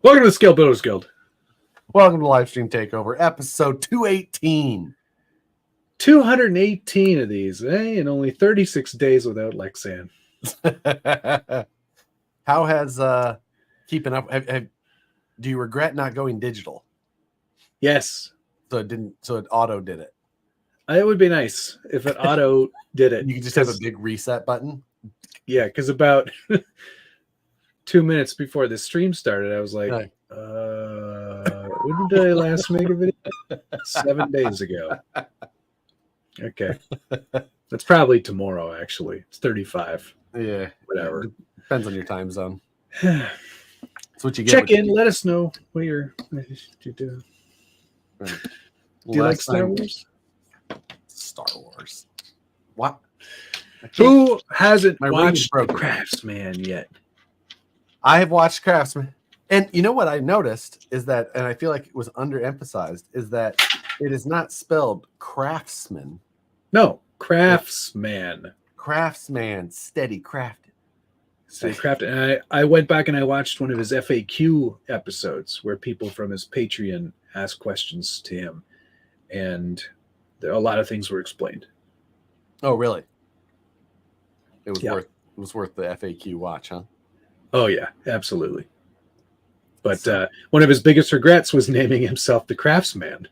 Welcome to the Scale Builders Guild. Welcome to Livestream Takeover, episode 218. 218 of these, and only 36 days without Lexan. How has keeping up? Do you regret not going digital? Yes. So it auto did it. It would be nice if it auto did it. You could just have a big reset button. Yeah, because about 2 minutes before the stream started, I was like, when did I last make a video? 7 days ago. Okay. That's probably tomorrow, actually. It's 35. Yeah. Whatever. Depends on your time zone. That's what you get. Check in. Let us know what you do. Right. Do you like Star Wars? Star Wars. What? Who hasn't watched The Craftsman yet? I have watched Craftsman. And you know what I noticed is that, and I feel like it was underemphasized, is that it is not spelled craftsman. No, Craftsman. Craftsman, steady crafted. Steady crafted. And I went back and I watched one of his FAQ episodes where people from his Patreon asked questions to him. And a lot of things were explained. Oh, really? It was worth the FAQ watch, huh? Oh, yeah, absolutely. But one of his biggest regrets was naming himself the Craftsman.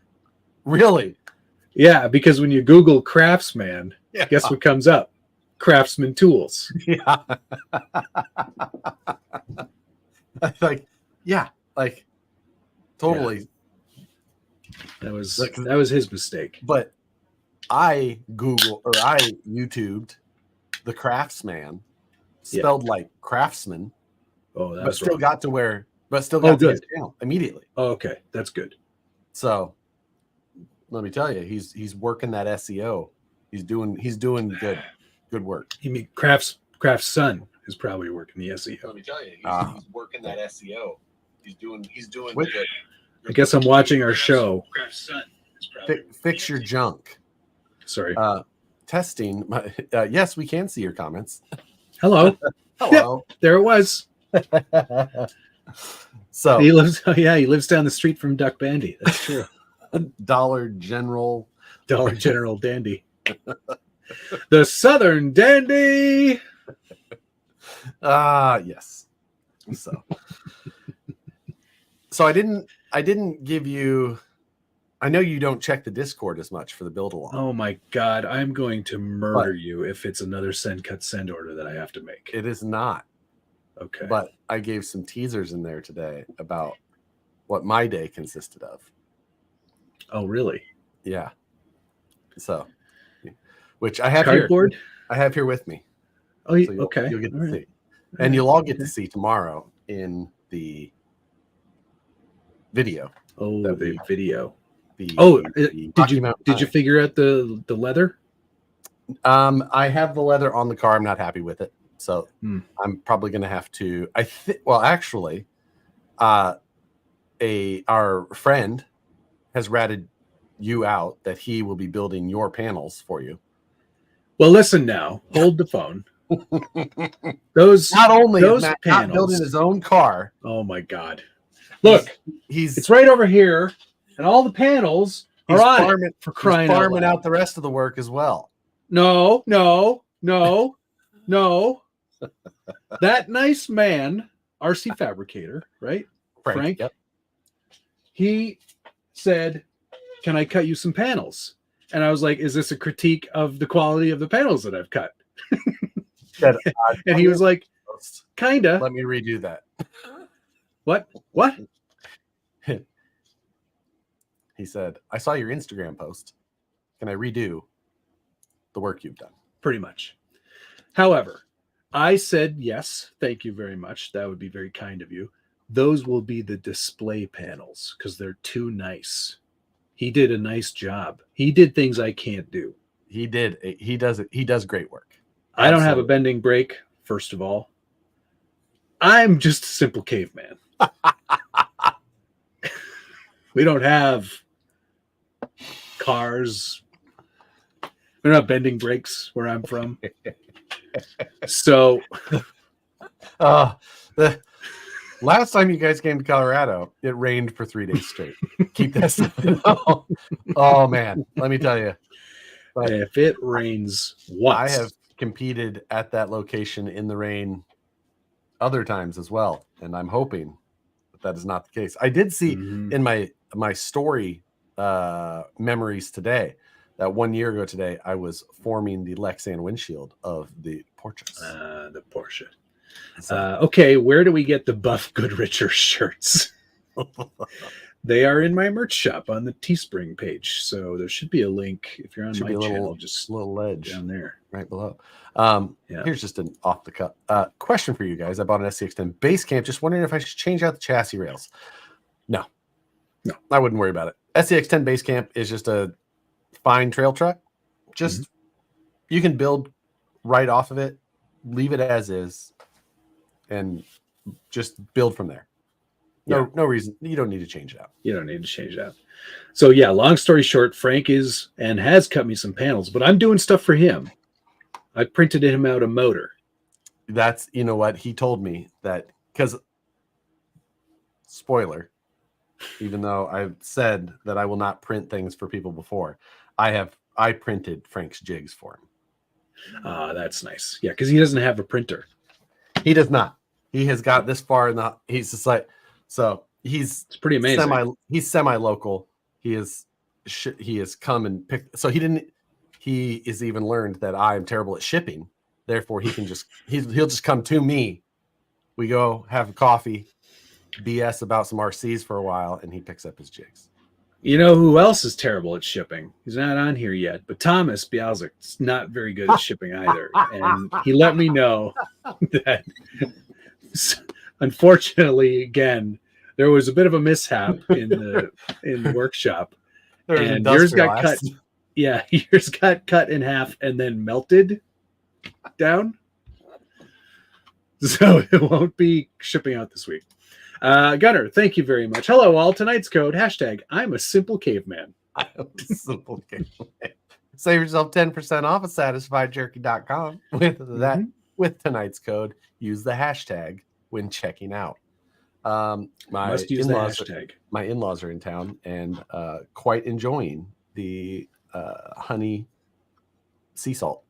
Really? Yeah, because when you Google Craftsman, guess what comes up? Craftsman Tools. Yeah. Totally. Yeah. That was his mistake. But I YouTubed the Craftsman, spelled like craftsman. Oh, but still wrong. Got to where, but still got to his channel immediately. Oh, okay, that's good. So let me tell you, he's working that SEO. He's doing good work. You mean Crafts Son is probably working the SEO. Let me tell you, he's working that SEO. He's doing good. I guess I'm watching our show. Crafts Son is probably fix your junk. Sorry. Testing. Yes, we can see your comments. Hello. Hello. Yep, there it was. So he lives down the street from Duck Bandy. That's true. Dollar General Dandy. The Southern Dandy. Yes. So I didn't give you. I know you don't check the Discord as much for the build along. Oh my God, I'm going to murder you if it's another send order that I have to make. It is not. Okay. But I gave some teasers in there today about what my day consisted of. Oh, really? Yeah. So, which I have cardboard. I have here with me. Oh, so okay. You'll get to see, and you'll all get to see tomorrow in the video. Oh, the video. Did you figure out the leather? I have the leather on the car. I'm not happy with it. So I'm probably going to have to. Actually, our friend has ratted you out that he will be building your panels for you. Well, listen now. Hold the phone. Those panels, not building his own car. Oh my God! Look, it's right over here, and all the panels are on it for crying out loud. Farming out the rest of the work as well. No. That nice man, RC Fabricator, right? Frank. Yep. He said, "Can I cut you some panels?" And I was like, "Is this a critique of the quality of the panels that I've cut?" And he was like, "Kinda." Let me redo that. What? He said, "I saw your Instagram post. Can I redo the work you've done?" Pretty much. However, I said, yes, thank you very much. That would be very kind of you. Those will be the display panels because they're too nice. He did a nice job. He did things I can't do. He did. He does it. He does great work. I don't have a bending brake, first of all. I'm just a simple caveman. We don't have cars. We're not bending brakes where I'm from. So Last time you guys came to Colorado, it rained for 3 days straight. Keep that stuff in. Oh man, let me tell you. But if it rains once, I have competed at that location in the rain other times as well, and I'm hoping that is not the case. I did see in my story memories today that 1 year ago today I was forming the Lexan windshield of the Porsches. The Porsche. So, okay, where do we get the Buff Goodricher shirts? They are in my merch shop on the Teespring page, so there should be a link if you're on my channel. Just a little ledge down there, right below. Here's just an off the cuff question for you guys. I bought an SCX10 base camp. Just wondering if I should change out the chassis rails. No, I wouldn't worry about it. SCX10 base camp is just a fine trail truck. Just you can build right off of it, leave it as is, and just build from there. No reason. You don't need to change it out. You don't need to change it out. So yeah, long story short, Frank is and has cut me some panels, but I'm doing stuff for him. I printed him out a motor. That's, you know what, he told me that, because spoiler, even though I've said that I will not print things for people before, I printed Frank's jigs for him. That's nice. Yeah, because he doesn't have a printer. He does not. He has got this far in the. He's just like, so it's pretty amazing. He's semi-local. He has come and picked. So he is even learned that I am terrible at shipping. Therefore, he'll just come to me. We go have a coffee, BS about some RCs for a while, and he picks up his jigs. You know who else is terrible at shipping? He's not on here yet, but Thomas Bialzik is not very good at shipping either. And he let me know that, unfortunately, again, there was a bit of a mishap in the workshop, and yours got cut. Yeah, yours got cut in half and then melted down, so it won't be shipping out this week. Gunnar, thank you very much. Hello all. Tonight's code hashtag I'm a simple caveman. I'm a simple caveman. Save yourself 10% off at satisfiedjerky.com with tonight's code. Use the hashtag when checking out. My in-laws are in town and quite enjoying the honey sea salt.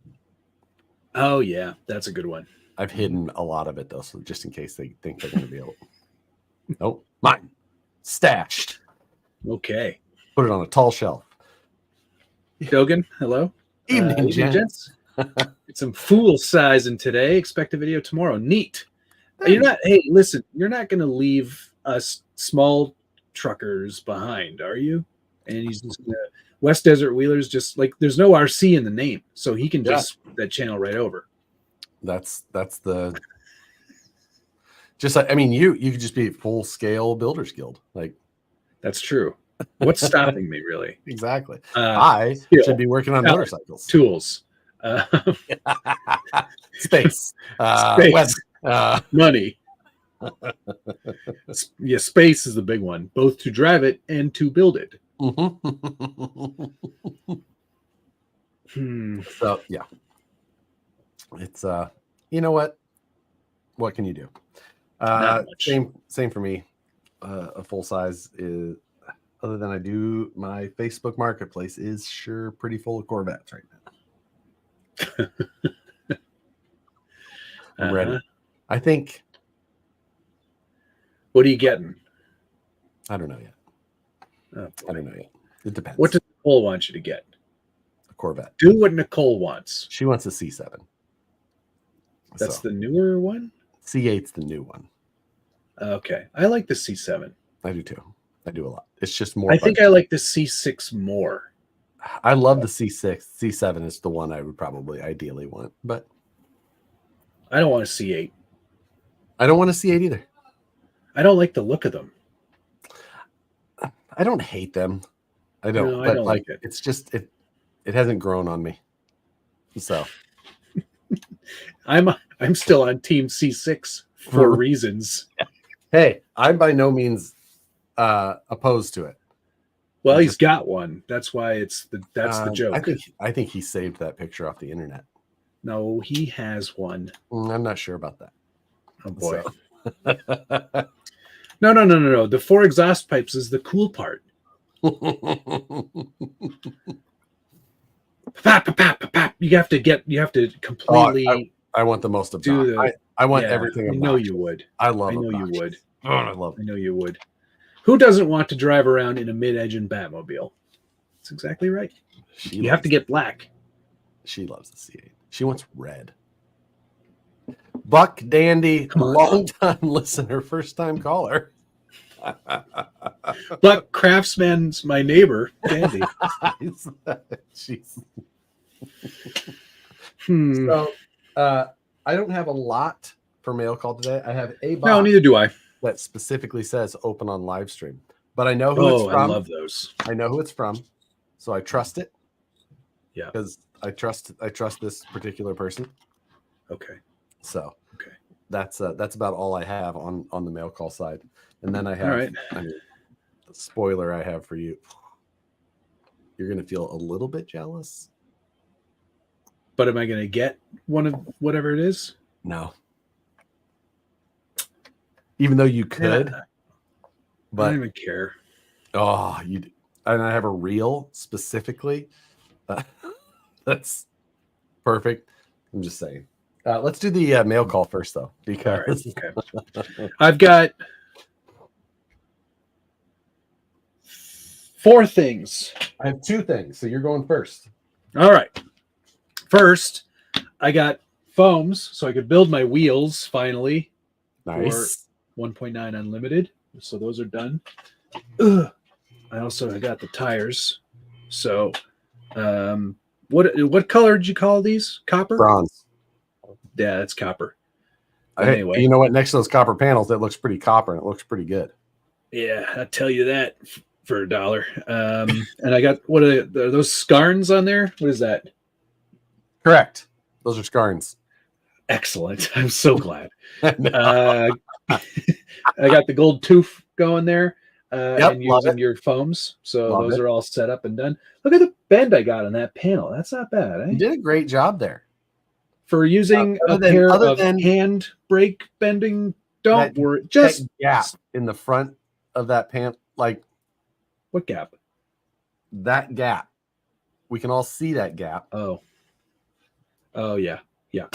Oh yeah, that's a good one. I've hidden a lot of it though, so just in case they think they're going to be able. Nope, mine stashed. Okay, put it on a tall shelf. Dogan, hello. Evening, gents. It's some fool sizing today. Expect a video tomorrow. Neat. You're not. Hey, listen. You're not going to leave us small truckers behind, are you? And he's just West Desert Wheelers. Just like there's no RC in the name, so he can just that channel right over. That's the. Just like, I mean, you could just be full scale Builders Guild. Like, that's true. What's stopping me, really? Exactly. I should be working on motorcycles, tools, space, money. Yeah, space is the big one, both to drive it and to build it. So yeah, it's you know what can you do? Same for me. A full size is, other than I do my Facebook Marketplace, is sure pretty full of Corvettes right now. I'm ready. I think. What are you getting? I don't know yet. I don't know yet. It depends. What does Nicole want you to get? A Corvette. Do what Nicole wants. She wants a C7. That's the newer one? C8's the new one. Okay. I like the C7. I do too. I do a lot. It's just more. I think I like the C6 more. I love the C6. C7 is the one I would probably ideally want, but I don't want a C8. I don't want a C8 either. I don't like the look of them. I don't hate them. I don't. No, but I don't like it. It's just it hasn't grown on me. So I'm still on Team C6 for reasons. Hey, I'm by no means opposed to it. Well, he's got one. That's why that's the joke. I think he saved that picture off the internet. No, he has one. I'm not sure about that. Oh boy. No. The 4 exhaust pipes is the cool part. Pap, pap, pap, pap. You have to completely. I want the most obnoxious. I want everything obnoxious. I know you would. I love it. I know you would. Oh, I love it. I know you would. Who doesn't want to drive around in a mid-engine Batmobile? That's exactly right. You have to get black. She loves the C8. She wants red. Buck Dandy, long-time listener, first-time caller. Buck Craftsman's my neighbor, Dandy. Jeez. So, I don't have a lot for mail call today. I have a box. No, neither do I. That specifically says open on Livestream, but I know who it's from. I love those. I know who it's from, so I trust it. Yeah, because I trust this particular person. Okay. So that's about all I have on the mail call side, and then I have the spoiler I have for you. You're gonna feel a little bit jealous, but am I gonna get one of whatever it is? No. Even though you could, but I don't even care. Oh, and I have a reel specifically. That's perfect. I'm just saying. Let's do the mail call first, though, because I've got 4 things. I have 2 things, so you're going first. All right. First, I got foams, so I could build my wheels finally. Nice. 1.9 unlimited, so those are done. I got the tires. So, what color did you call these? Copper? Bronze. Yeah, that's copper. Anyway, you know what? Next to those copper panels, that looks pretty copper, and it looks pretty good. Yeah, I'll tell you that for $1. And I got are those scarns on there? What is that? Correct. Those are scarns. Excellent. I'm so glad. I got the gold tooth going there and using your foams. So those are all set up and done. Look at the bend I got on that panel. That's not bad. Eh? You did a great job there. For using a pair of hand brake bending, don't worry. Just that gap in the front of that pan. Like, what gap? That gap. We can all see that gap. Oh, yeah. Yeah.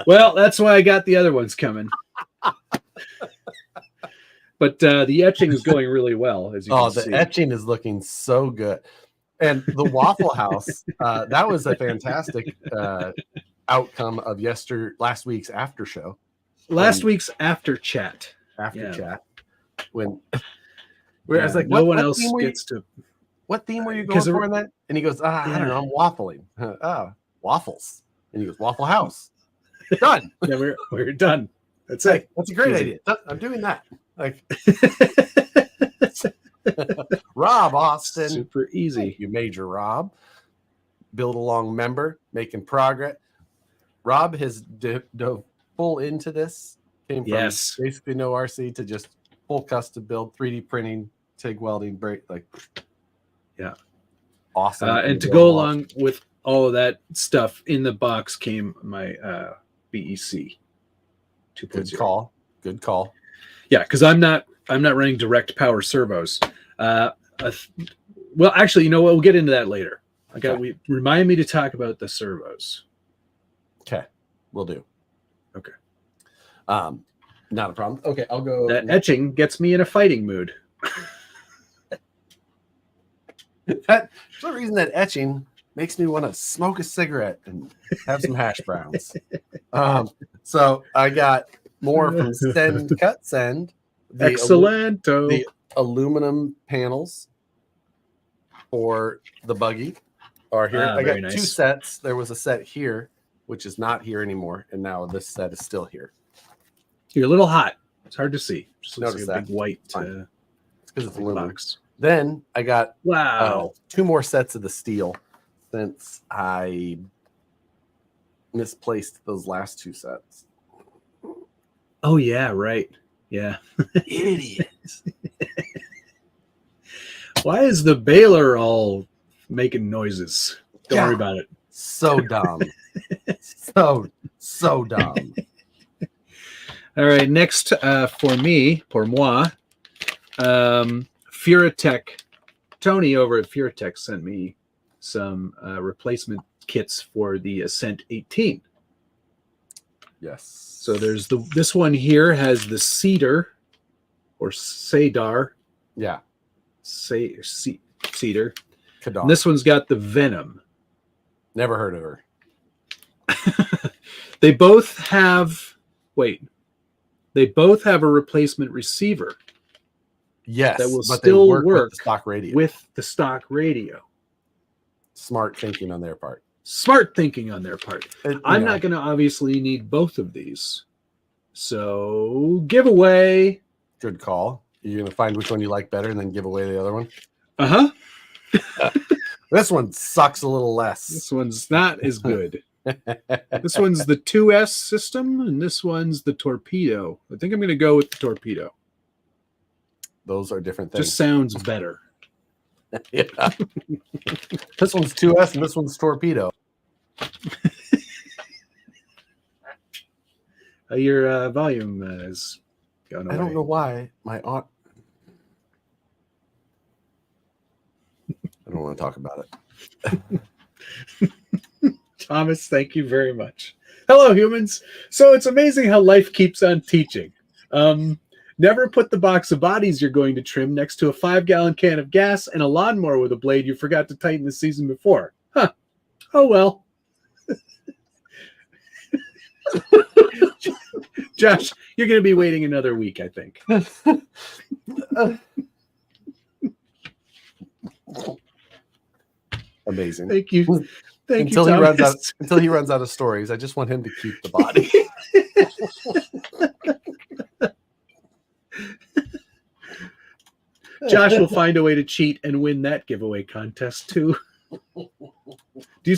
Well, that's why I got the other ones coming. But the etching is going really well, as you can see. The etching is looking so good. And the Waffle House, that was a fantastic outcome of last week's after show. Last week's after chat. Chat. When I was like, no one else gets to. What theme were you going for in that? And he goes, I don't know, I'm waffling. Waffles. And he goes, Waffle House. Done. Yeah, we're done. That's it. That's a great idea. I'm doing that. Like Rob Austin. Super easy. You Major Rob. Build along member, making progress. Rob has dove full into this. Came from basically no RC to just full custom build, 3D printing, TIG welding, brake, awesome. And to go along with all of that stuff, in the box came my BEC 2.0. Good call. Yeah, because I'm not running direct power servos. Well, actually, you know what? We'll get into that later. Remind me to talk about the servos. Okay, we'll do. Okay. Not a problem. Okay, I'll go. That etching gets me in a fighting mood. That's the reason that etching makes me want to smoke a cigarette and have some hash browns. So I got more from Cut Send. Excellento. The aluminum panels for the buggy are here. I got 2 sets. There was a set here, which is not here anymore, and now this set is still here. You're a little hot. It's hard to see. Just looks Notice like a that. big white. It's because it's aluminum. Box. Then I got 2 more sets of the steel since I misplaced those last 2 sets. Oh yeah, right. Yeah. Idiot. Why is the baler all making noises? Don't worry about it. So dumb. so dumb. All right, next for me, pour moi, Furatech. Tony over at Furatech sent me some replacement kits for the Ascent 18. Yes. So there's this one here has the Cedar or Cedar. Yeah. Cedar. Kadar. And this one's got the Venom. Never heard of her. They both have a replacement receiver. Yes, that will but still they work work with the stock radio. With the stock radio. Smart thinking on their part. I'm not going to obviously need both of these. So, giveaway. Good call. You're going to find which one you like better and then give away the other one? Uh-huh. This one sucks a little less. This one's not as good. This one's the 2S system, and this one's the Torpedo. I think I'm going to go with the Torpedo. Those are different things. Just sounds better. Yeah. This one's 2S and this one's Torpedo. Your volume is going away. I don't know why my aunt. I don't want to talk about it. Thomas, thank you very much. Hello, humans. So it's amazing how life keeps on teaching. Never put the box of bodies you're going to trim next to a 5-gallon can of gas and a lawnmower with a blade you forgot to tighten the season before. Huh. Oh, well. Josh, you're going to be waiting another week, I think. Amazing. Thank you. Until he runs out of stories. I just want him to keep the body. Josh will find a way to cheat and win that giveaway contest too. Do you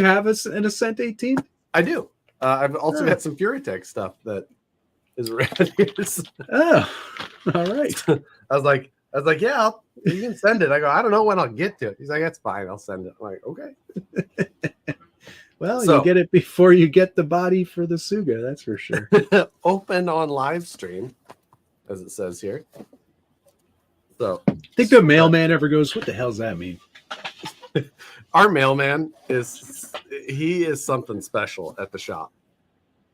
have an Ascent 18? I do. I've also got some Furatech stuff that is around here. Oh, all right. I was like, yeah, you can send it. I go, I don't know when I'll get to it. He's like, that's fine. I'll send it. I'm like, okay. Well, you get it before you get the body for the Suga. That's for sure. Open on Livestream, as it says here. So, think the mailman ever goes, what the hell does that mean? Our mailman is something special at the shop.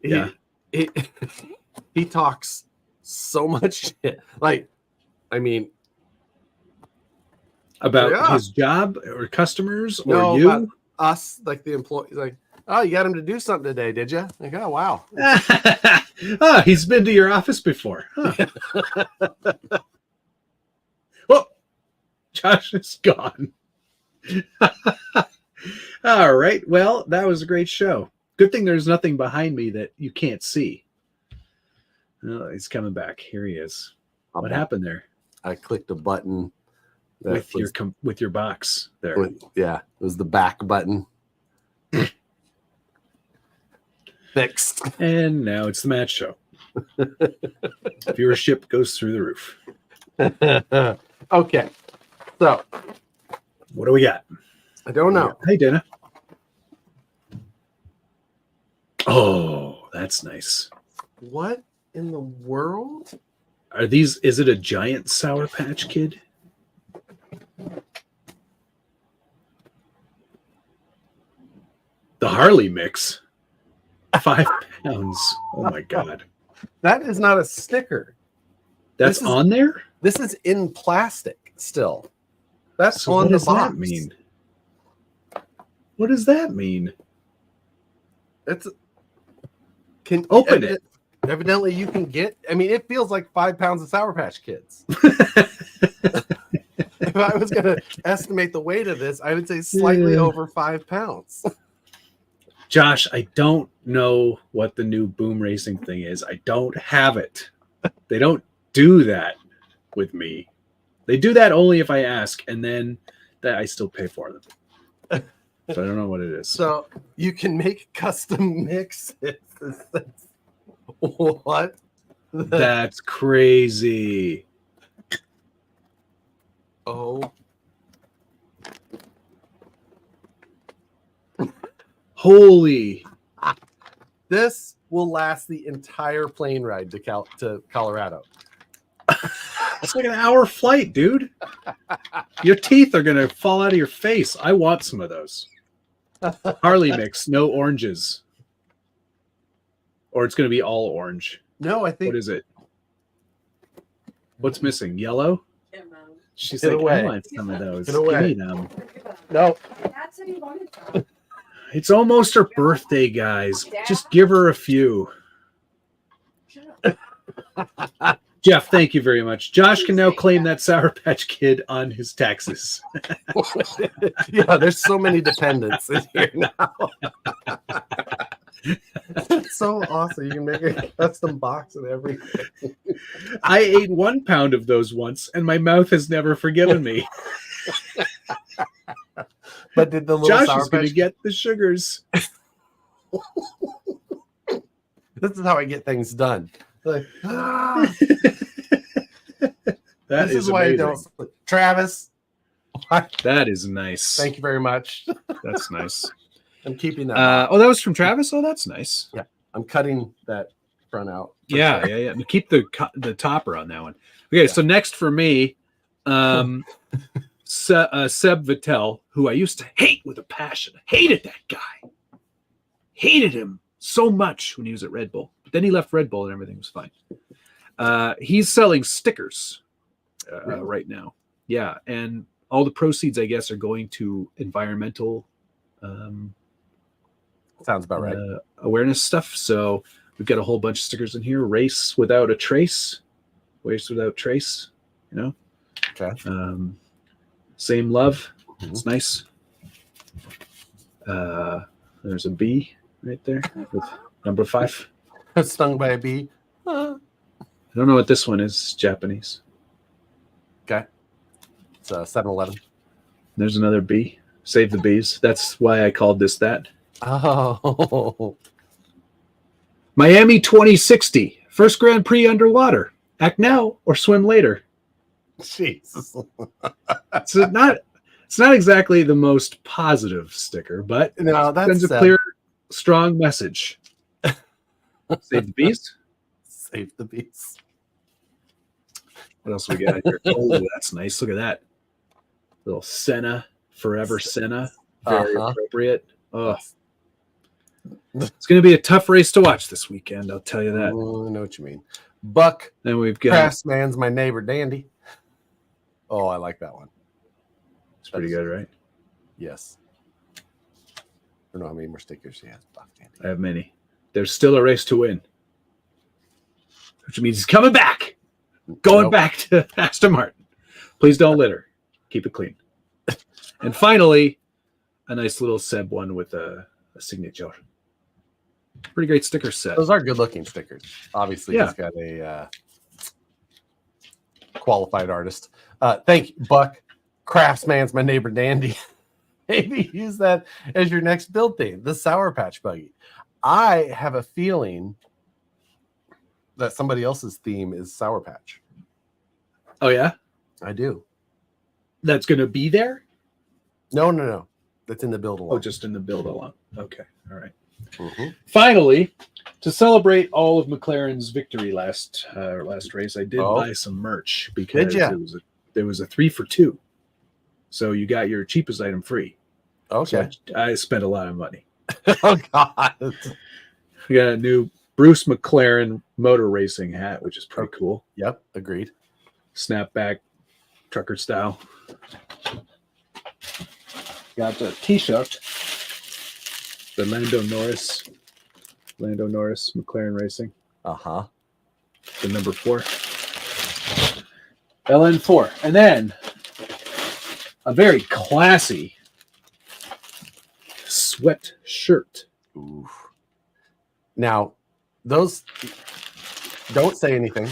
He talks so much shit. Like, I mean, about his job or customers or no, you? About us, like the employees. Like, oh, you got him to do something today, did you? Like, oh, wow. Oh, he's been to your office before. Huh. Oh, Josh is gone. All right. Well, that was a great show. Good thing there's nothing behind me that you can't see. Oh, he's coming back. Here he is. What happened there? I clicked a button with your box there. It was the back button. Fixed. And now it's the match show. Viewership goes through the roof. Okay. So, what do we got? I don't know. Hey, Dana. Oh, that's nice. What in the world? Is it a giant Sour Patch Kid? The Harley mix. 5 pounds. Oh my God. That is not a sticker. That's on there? This is in plastic still. That's so on the box. What does that mean? What does that mean? Open it. Evidently you can get, I mean, it feels like 5 pounds of Sour Patch Kids. If I was going to estimate the weight of this, I would say slightly over 5 pounds. Josh, I don't know what the new boom racing thing is. I don't have it. They don't do that with me. They do that only if I ask, and then that I still pay for them. So I don't know what it is. So you can make custom mixes. What? That's crazy. Oh. Holy. This will last the entire plane ride to Colorado. That's like an hour flight, dude. Your teeth are gonna fall out of your face. I want some of those. Harley mix, no oranges. Or it's gonna be all orange. No, I think. What is it? What's missing? Yellow? She's Get like, away. I want some of those. Get away. Give me them. No. Dad said he wanted some. It's almost her birthday, guys. Just give her a few. Jeff, thank you very much. Josh can now claim that Sour Patch Kid on his taxes. Yeah, there's so many dependents in here now. It's so awesome. You can make a custom box and everything. I ate 1 pound of those once, and my mouth has never forgiven me. But did the little Josh Sour is going to Patch... get the sugars. This is how I get things done. Like, That this is why amazing. I don't sleep. Travis, That is nice. thank you very much. That's nice. I'm keeping that. Oh, that was from Travis? Oh, that's nice. I'm cutting that front out. for Yeah, sure. yeah. Keep the topper on that one. Okay, so next for me, Seb Vittel, who I used to hate with a passion. I hated that guy. Hated him so much when he was at Red Bull. But then he left Red Bull and everything was fine. He's selling stickers Really? right now. Yeah, and all the proceeds, I guess, are going to environmental Sounds about right. awareness stuff. So we've got a whole bunch of stickers in here. Race without a trace. Waste without trace. You know? Okay. Same love. Mhm. It's nice. There's a B right there with number 5. Stung by a bee. I don't know what this one is. Japanese. Okay. It's 7-Eleven. There's another B. Save the bees. That's why I called this that. Oh. Miami 2060. First Grand Prix underwater. Act now or swim later. Jesus. It's not exactly the most positive sticker, but No, sends that's a clear, strong message. Save the bees. Save the bees. What else we got here? Oh, that's nice. Look at that. Little Senna, Forever Senna. Very appropriate. Oh, it's going to be a tough race to watch this weekend. I'll tell you that. Oh, I know what you mean. Buck Then we've got. Craftsman's my neighbor Dandy. Oh, I like that one. It's pretty good, right? Yes. I don't know how many more stickers he has. Buck Dandy. I have many. There's still a race to win, which means he's coming back. Going Nope. back to Aston Martin. Please don't litter. Keep it clean. And finally, a nice little Seb one with a signature. Pretty great sticker set. Those are good looking stickers. Obviously, Yeah. he's got a qualified artist. Thank you, Buck. Craftsman's my neighbor Dandy. Maybe use that as your next build theme, the Sour Patch Buggy. I have a feeling that somebody else's theme is Sour Patch. Oh, yeah? I do. That's going to be there? No. That's in the build along. Oh, just in the build along. Okay. All right. Mhm. Finally, to celebrate all of McLaren's victory last race, I did Oh. buy some merch because ya? there was a 3 for 2. So you got your cheapest item free. Okay. So I spent a lot of money. Oh God. We got a new Bruce McLaren motor racing hat, which is pretty cool. Yep. Agreed. Snapback, trucker style. Got a t-shirt. The Lando Norris McLaren Racing. Uh-huh. The number 4. LN4. And then a very classy sweat shirt. Ooh. Now, those don't say anything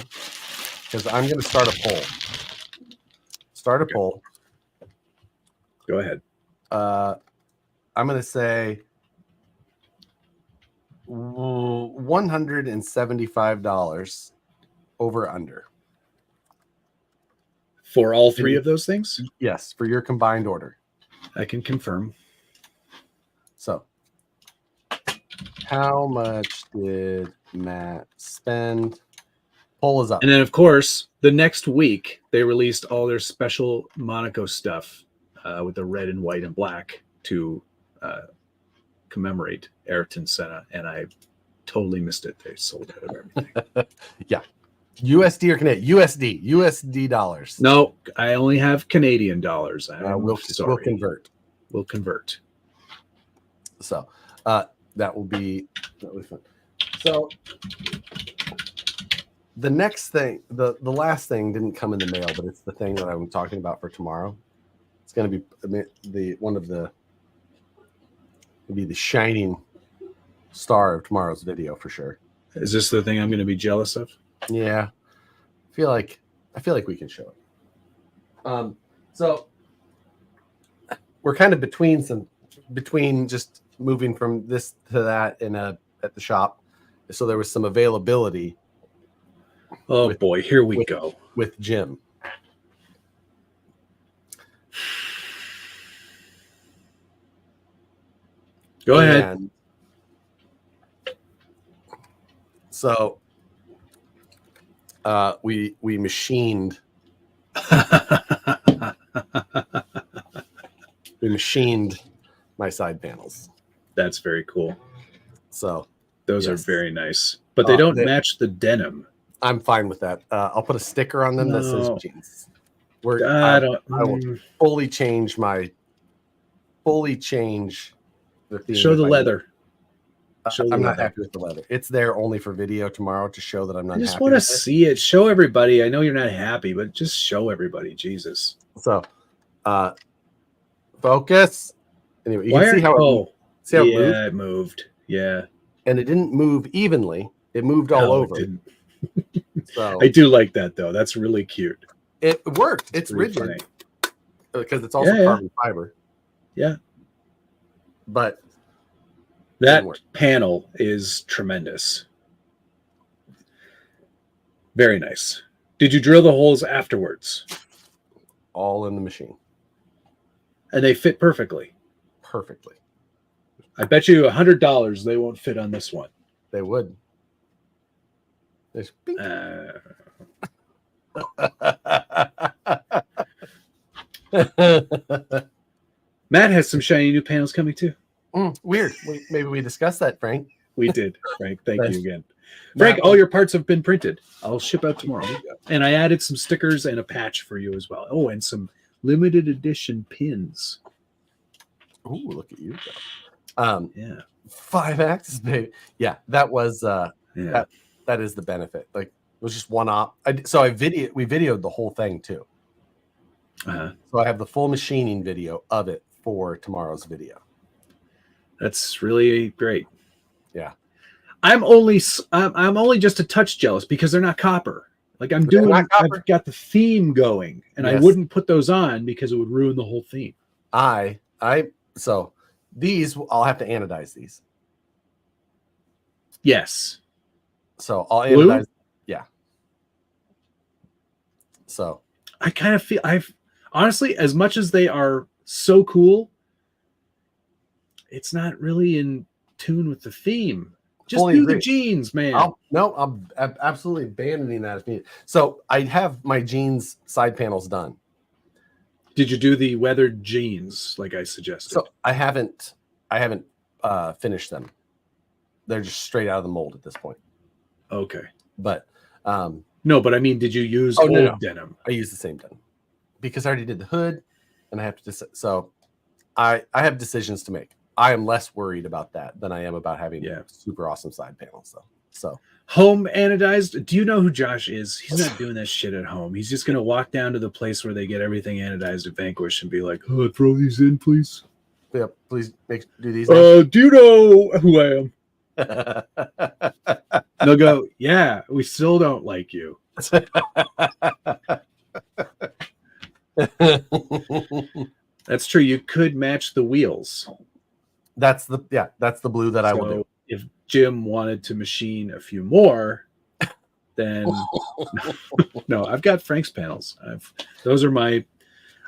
because I'm going to start a poll. Poll. Go ahead. I'm going to say $175 over under. For all 3 of those things? Yes, for your combined order. I can confirm. So How much did Matt spend? Poll is up. And then, of course, the next week, they released all their special Monaco stuff with the red and white and black to commemorate Ayrton Senna. And I totally missed it. They sold out of everything. Yeah. USD or Canadian? USD dollars. No, I only have Canadian dollars. We'll convert. We'll convert. So that will be fun. So the next thing, the last thing didn't come in the mail, but it's the thing that I'm talking about for tomorrow. It's going to be the shining star of tomorrow's video for sure. Is this the thing I'm going to be jealous of? Yeah, I feel like we can show it. So we're kind of between just moving from this to that at the shop. So there was some availability. Oh boy, here we go with Jim. Go ahead. So we machined my side panels. That's very cool. So those are very nice, but they don't match the denim. I'm fine with that. I'll put a sticker on them that says jeans. I will fully change the theme. Show the leather. I'm not happy with the leather. It's there only for video tomorrow to show that I'm not happy. I just want to see it. Show everybody. I know you're not happy, but just show everybody. Jesus. So, focus. Anyway, you can see how it moved. Yeah. And it didn't move evenly. It moved all over. So I do like that though. That's really cute. It worked. It's rigid funny. Because it's also carbon fiber. Yeah. But that panel is tremendous. Very nice. Did you drill the holes afterwards? All in the machine. And they fit perfectly. Perfectly. I bet you $100 they won't fit on this one. They would. Matt has some shiny new panels coming too. Weird. Maybe we discussed that, Frank. We did, Frank. Thank you again. Frank, all your parts have been printed. I'll ship out tomorrow. And I added some stickers and a patch for you as well. Oh, and some limited edition pins. Oh, look at you go. Yeah. 5-axis, baby. Yeah, that was that is the benefit. Like, it was just one op. We videoed the whole thing too. So I have the full machining video of it for tomorrow's video. That's really great. Yeah. I'm only just a touch jealous because they're not copper. Like I've got the theme going, and I wouldn't put those on because it would ruin the whole theme. So these I'll have to anodize these. Yes. So I'll anodize. Yeah. So I kind of feel honestly, as much as they are so cool, it's not really in tune with the theme. Just do the jeans, man. I'm absolutely abandoning that if needed. So I have my jeans side panels done. Did you do the weathered jeans like I suggested? So I haven't finished them. They're just straight out of the mold at this point. Okay. But no, but I mean, did you use old denim? I used the same denim because I already did the hood, and I have to. So I have decisions to make. I am less worried about that than I am about having super awesome side panels, though. So home anodized. Do you know who Josh is? He's not doing that shit at home. He's just gonna walk down to the place where they get everything anodized at Vanquish and be like, "Oh, throw these in, please." Yeah, please do these. Do you know who I am? They'll go, "Yeah, we still don't like you." That's true. You could match the wheels. That's the blue that I will do. If Jim wanted to machine a few more, then no, I've got Frank's panels. Those are my.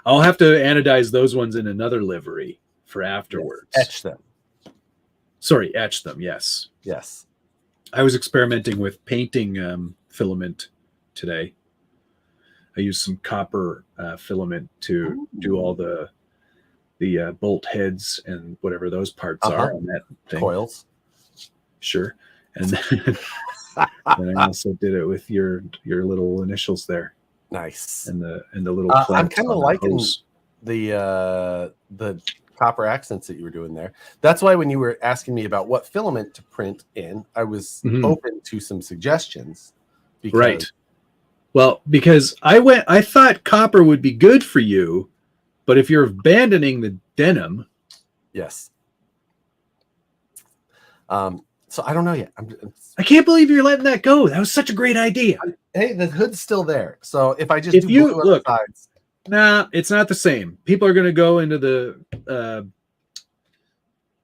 I'll have to anodize those ones in another livery for afterwards. Etch them. Sorry, etch them. Yes. Yes. I was experimenting with painting filament today. I used some copper filament to do all the bolt heads and whatever those parts are on that thing. Coils. Sure. And then, and I also did it with your little initials there. Nice. And the little I'm kind of liking the copper accents that you were doing there. That's why when you were asking me about what filament to print in, I was open to some suggestions. Right. Well, because I thought copper would be good for you, but if you're abandoning the denim. Yes. So I don't know yet. I can't believe you're letting that go. That was such a great idea. Hey, the hood's still there. So if I just blue on the sides. Nah, it's not the same. People are going to go into the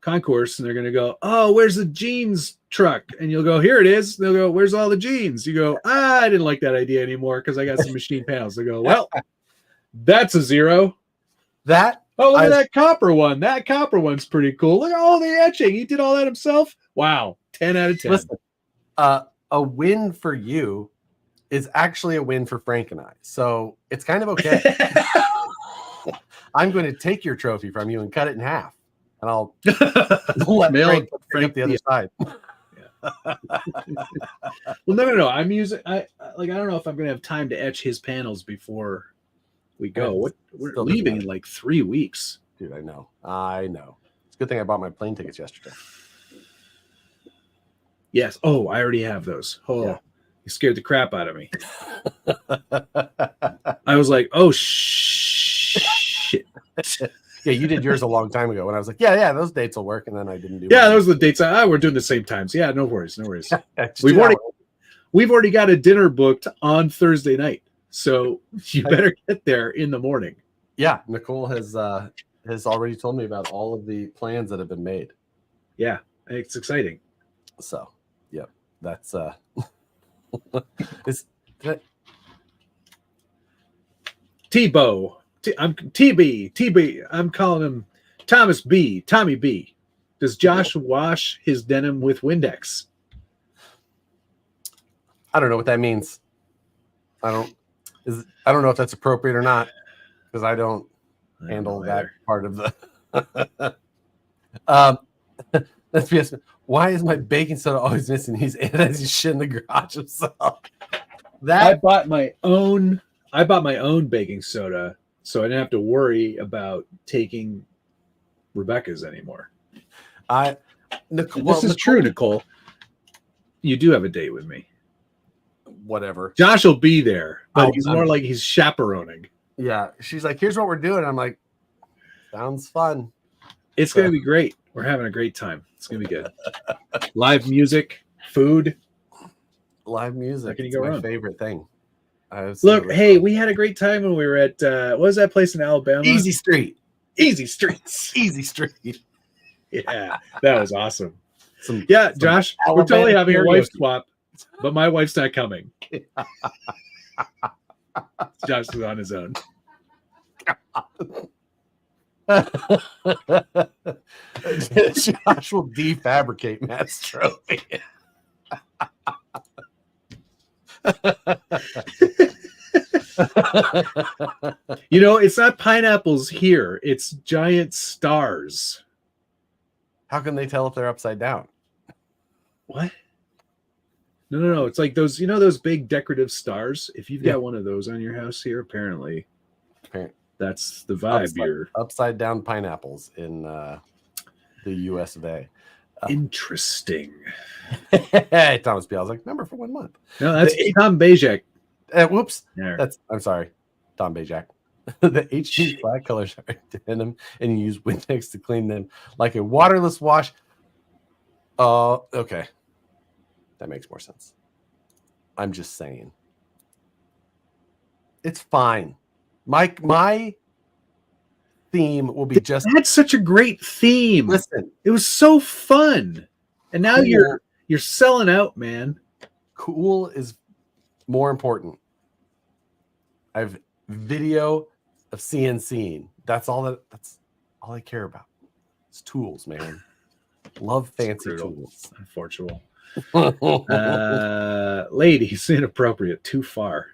concourse and they're going to go, oh, where's the jeans truck? And you'll go, here it is. They'll go, where's all the jeans? You go, I didn't like that idea anymore because I got some machine panels. They go, well, that's a 0. Oh, look at that copper one. That copper one's pretty cool. Look at all the etching. He did all that himself. Wow. 10 out of 10. Listen, a win for you is actually a win for Frank and I. So it's kind of okay. I'm going to take your trophy from you and cut it in half. And I'll let Frank the other side. Well, no. I don't know if I'm going to have time to etch his panels before we go. We're leaving in like 3 weeks. Dude, I know. It's a good thing I bought my plane tickets yesterday. Yes. Oh, I already have those. Oh, yeah. You scared the crap out of me. I was like, oh, shit. Yeah, you did yours a long time ago when I was like, yeah, those dates will work. And then I didn't do those are the dates. We're doing the same times. Yeah, no worries. We've already got a dinner booked on Thursday night. So you better get there in the morning. Yeah, Nicole has already told me about all of the plans that have been made. Yeah, it's exciting. So, yeah, that's T-Bo. I'm TB. I'm calling him Tommy B. Does Josh wash his denim with Windex? I don't know what that means. I don't know if that's appropriate or not because I don't handle that part of the. Let's be honest. Why is my baking soda always missing? He's shit in the garage himself. I bought my own baking soda, so I didn't have to worry about taking Rebecca's anymore. This is true, Nicole. You do have a date with me. Whatever. Josh will be there, but he's more like he's chaperoning. Yeah. She's like, here's what we're doing. I'm like, sounds fun. It's going to be great. We're having a great time. It's going to be good. Live music, food. Live music. How can you go wrong? My favorite thing. Look, hey, we had a great time when we were at, what was that place in Alabama? Easy Street. Easy Streets. Easy Street. Yeah, that was awesome. Josh, we're totally having a wife swap, but my wife's not coming. Josh is on his own. Josh will defabricate Matt's trophy. It's not pineapples here. It's giant stars. How can they tell if they're upside down? What? No. It's like those, those big decorative stars. If you've got one of those on your house here, apparently that's the vibe. Upside down pineapples in the US of A. Interesting. Thomas B. I was like, remember for 1 month. No, that's Tom Bajak. Whoops. Yeah. I'm sorry. Tom Bajak. The HD black colors are denim, and you use Windex to clean them like a waterless wash. Okay. That makes more sense. I'm just saying. It's fine. My theme will be just. That's such a great theme. Listen, it was so fun, and now you're selling out, man. Cool is more important. I have video of CNCing. That's all I care about. It's tools, man. Love fancy Brutal. tools. Unfortunate. Ladies, inappropriate, too far.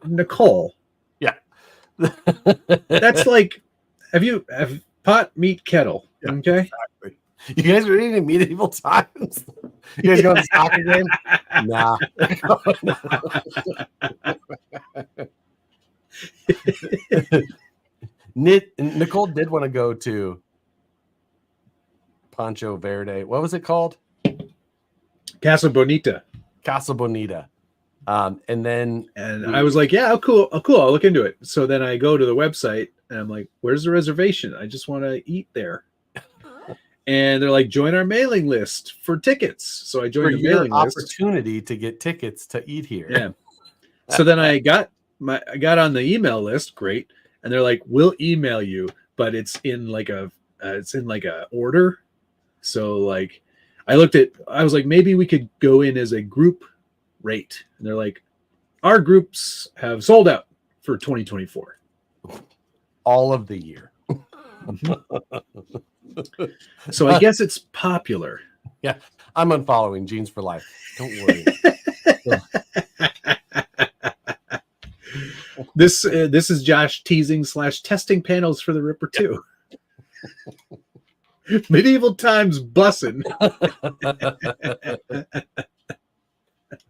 Nicole. Yeah. That's like, have pot, meat, kettle. Yeah, okay. Exactly. You guys are eating medieval times. You guys going to the soccer game? Nah. Nicole did want to go to Pancho Verde. What was it called? Casa Bonita. Casa Bonita. And I was like, yeah, cool. I'll look into it. So then I go to the website and I'm like, where's the reservation? I just want to eat there. And they're like, join our mailing list for tickets. So I joined the mailing list. Opportunity to get tickets to eat here. Yeah. So then I got on the email list. Great. And they're like, we'll email you, but it's in like a order. So like I was like, maybe we could go in as a group rate. And they're like, our groups have sold out for 2024. All of the year. So I guess it's popular. Yeah. I'm unfollowing Jeans for Life. Don't worry. This is Josh teasing / testing panels for the Ripper 2. Medieval times bussin'.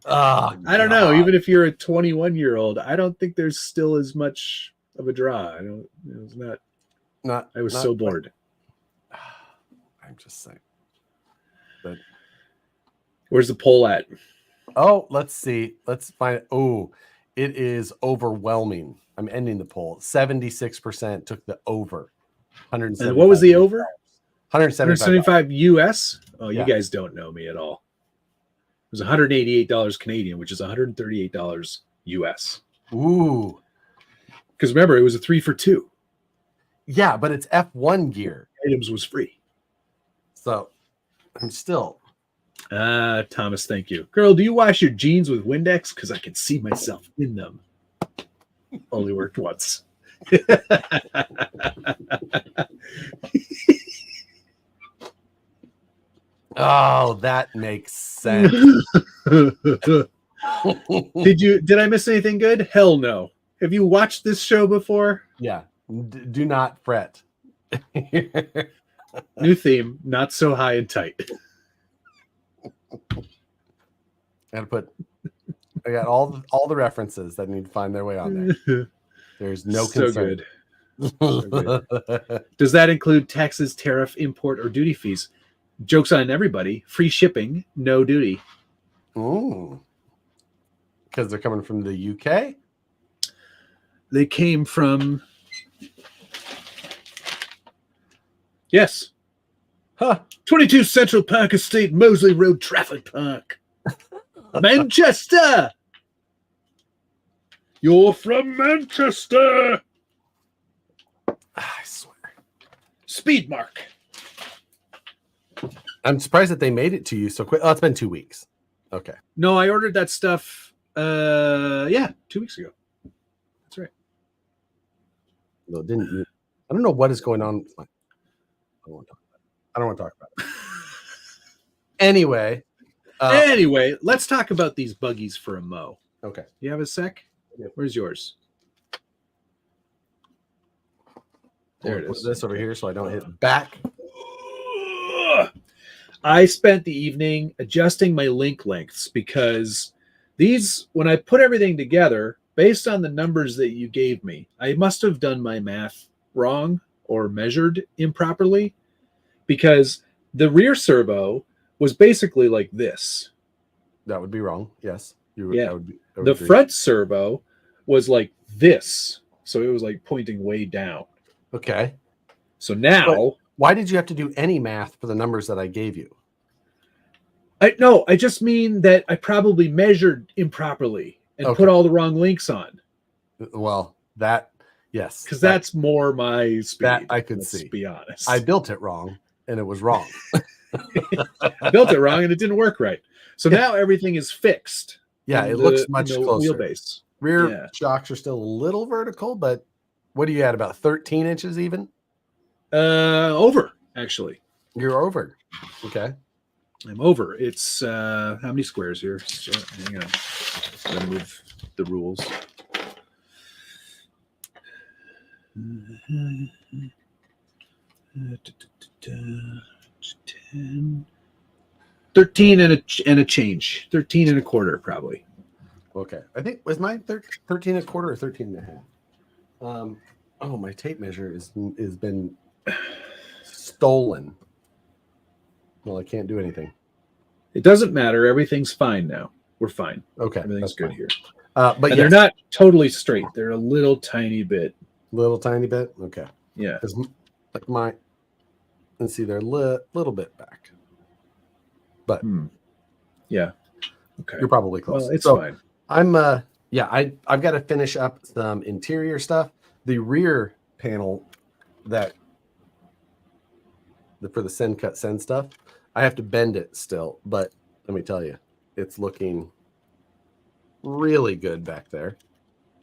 I don't know. Even if you're a 21-year-old, I don't think there's still as much of a draw. I was so bored. I'm just saying. But where's the poll at? Oh, let's see. Let's find it. Oh, it is overwhelming. I'm ending the poll. 76% took the over. 175. And what was the over? 175 US. Oh, Yeah. You guys don't know me at all. It was $188 Canadian, which is $138 US. Ooh. Because remember, it was a 3 for 2. Yeah, but it's F1 gear. Items was free. So I'm still. Thomas, thank you. Girl, do you wash your jeans with Windex? Because I can see myself in them. Only worked once. Oh, that makes sense. Did I miss anything good? Hell no. Have you watched this show before? Yeah. Do not fret. New theme, not so high and tight. I got all the references that need to find their way on there. There's no concern. So good. Does that include taxes, tariff, import, or duty fees? Joke's on everybody. Free shipping, no duty. Ooh. Because they're coming from the UK? They came from... Yes. Huh. 22 Central Park Estate, Moseley Road, Trafford Park. Manchester! You're from Manchester! I swear. Speed mark. I'm surprised that they made it to you so quick. Oh, it's been 2 weeks. Okay. No, I ordered that stuff 2 weeks ago. That's right. No, it didn't. I don't know what is going on. I don't want to talk about it. Anyway. Anyway, let's talk about these buggies for a mo. Okay. You have a sec? Yeah. Where's yours? There it is. Put this over here so I don't hit back. I spent the evening adjusting my link lengths because these, when I put everything together, based on the numbers that you gave me, I must have done my math wrong or measured improperly, because the rear servo was basically like this. That would be wrong. Yes. Yeah. The front servo was like this. So it was like pointing way down. Okay. So now... But why did you have to do any math for the numbers that I gave you? I just mean that I probably measured improperly and put all the wrong links on. Well, yes. Because that's more my speed. That I could see. Be honest. I built it wrong, and it was wrong. I built it wrong, and it didn't work right. So now everything is fixed. Yeah, it looks much closer. Wheelbase. Rear shocks are still a little vertical, but what are you at, about 13 inches even? Over, actually. You're over. Okay. I'm over. It's how many squares here? So, hang on. I'm gonna move the rules. 10, 13 and a change. 13 and a quarter, probably. Okay. I think was mine 13 and a quarter or 13 and a half. Oh, my tape measure has been stolen. Well, I can't do anything. It doesn't matter. Everything's fine now. We're fine. Okay. Everything's good here. But yes. They're not totally straight. They're a little tiny bit. Little tiny bit? Okay. Yeah. Like my, let's see, they're a little bit back. But yeah. Okay. You're probably close. Well, it's fine. I've got to finish up some interior stuff. The rear panel for the send cut send stuff, I have to bend it still, but let me tell you, it's looking really good back there.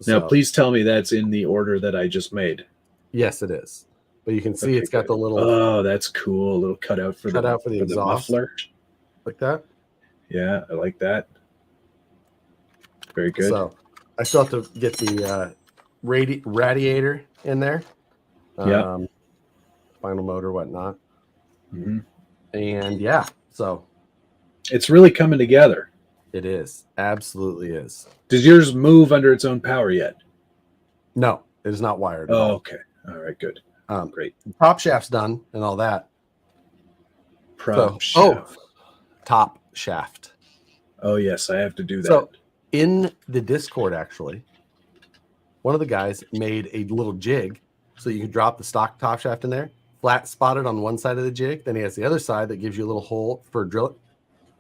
Now, please tell me that's in the order that I just made. Yes, it is. But you can see it's got the little. Oh, that's cool. A little cutout for the exhaust, muffler, like that. Yeah, I like that. Very good. So I still have to get the radiator in there. Yeah. Final motor, whatnot. Mm-hmm. And so it's really coming together. It is. Absolutely is. Does yours move under its own power yet? No, it is not wired. Oh, okay. All right, good. Great. Top shaft's done and all that. Top shaft. Oh, yes, I have to do that. So in the Discord, actually, one of the guys made a little jig so you can drop the stock top shaft in there, flat spotted on one side of the jig. Then he has the other side that gives you a little hole for drilling.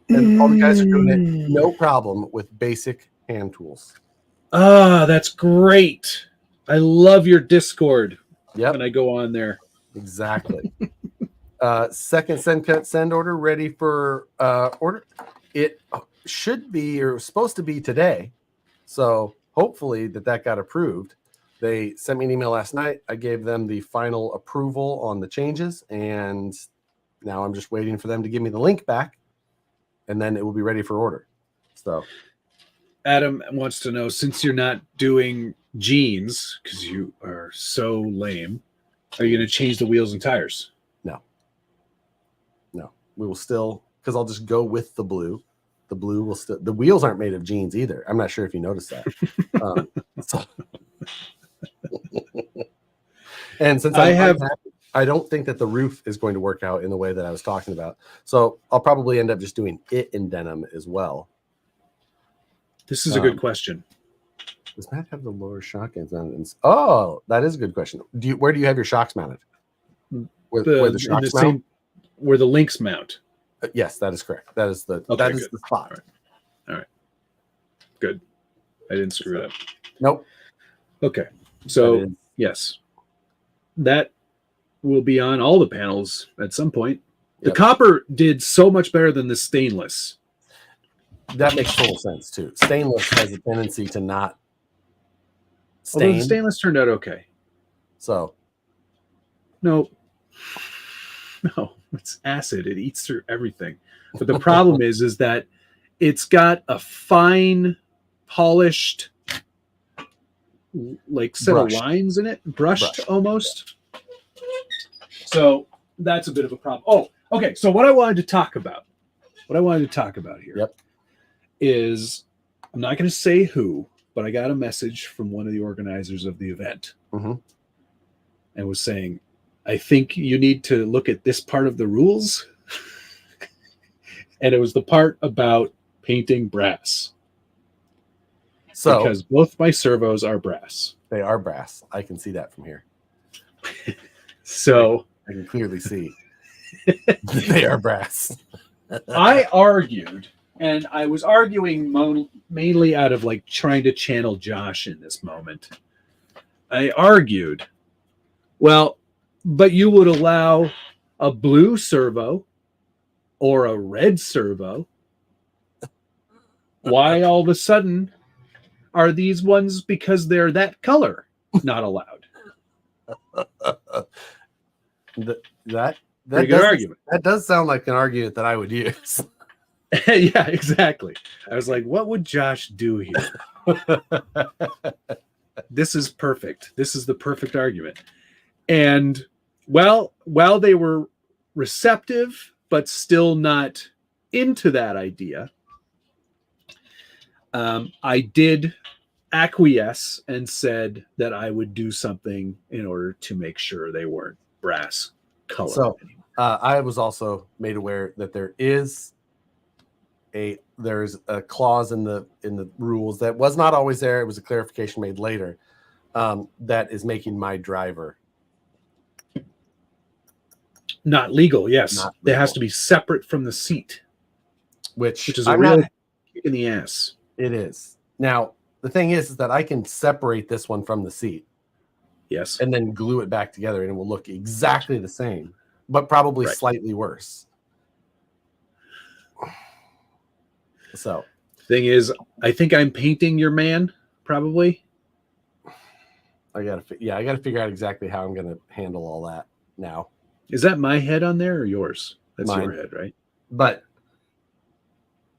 And all the guys are doing it no problem with basic hand tools. Ah, that's great. I love your Discord. Yep. When I go on there. Exactly. Second send cut send order ready for order. It should be or supposed to be today. So hopefully that got approved. They sent me an email last night. I gave them the final approval on the changes, and now I'm just waiting for them to give me the link back, and then it will be ready for order. So Adam wants to know, since you're not doing jeans because you are so lame, are you going to change the wheels and tires? No, we will still, because I'll just go with the blue. The blue will still, the wheels aren't made of jeans either. I'm not sure if you noticed that. And since I don't think that the roof is going to work out in the way that I was talking about. So I'll probably end up just doing it in denim as well. This is a good question. Does Matt have the lower shock ends? Oh, that is a good question. Where do you have your shocks mounted? Where the shocks mount? Where the links mount. Yes, that is correct. That is the the spot. All right. Good. I didn't screw it up. Nope. Okay. So yes, that will be on all the panels at some point. The copper did so much better than the stainless. That makes total sense too. Stainless has a tendency to not stain. Although the stainless turned out okay. So no, it's acid. It eats through everything. But the problem is that it's got a fine, polished, like set of lines in it, brushed almost. So that's a bit of a problem. Oh, okay. So what I wanted to talk about here is, I'm not going to say who, but I got a message from one of the organizers of the event and was saying, I think you need to look at this part of the rules. And it was the part about painting brass. So, because both my servos are brass. They are brass. I can see that from here. So I can clearly see they are brass. I argued, and I was arguing mainly out of like trying to channel Josh in this moment. I argued, well, but you would allow a blue servo or a red servo. Why all of a sudden are these ones, because they're that color, not allowed? That Pretty good argument. That does sound like an argument that I would use. Yeah, exactly. I was like, what would Josh do here? This is perfect. This is the perfect argument. And while they were receptive, but still not into that idea, I did acquiesce and said that I would do something in order to make sure they weren't brass color. So I was also made aware that there's a clause in the rules that was not always there. It was a clarification made later that is making my driver not legal. Yes, not legal. It has to be separate from the seat, which is a I'm real not, kick in the ass. It is. Now the thing is that I can separate this one from the seat. Yes, and then glue it back together, and it will look exactly the same, but probably slightly worse. So, thing is, I think I'm painting your man. Probably. I gotta figure out exactly how I'm gonna handle all that now. Is that my head on there or yours? That's Mine. Your head, right? But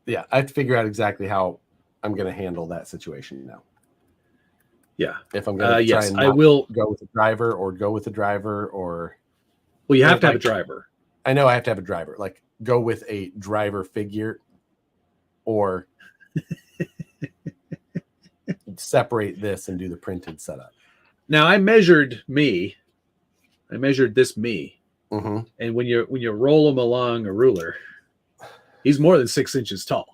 yeah, I have to figure out exactly how I'm gonna handle that situation now. Yeah. If I'm gonna try and I will go with a driver or well, you have to have a driver. I know I have to have a driver. Like go with a driver figure or separate this and do the printed setup. Now I measured this me. Mm-hmm. And when you roll him along a ruler, he's more than 6 inches tall.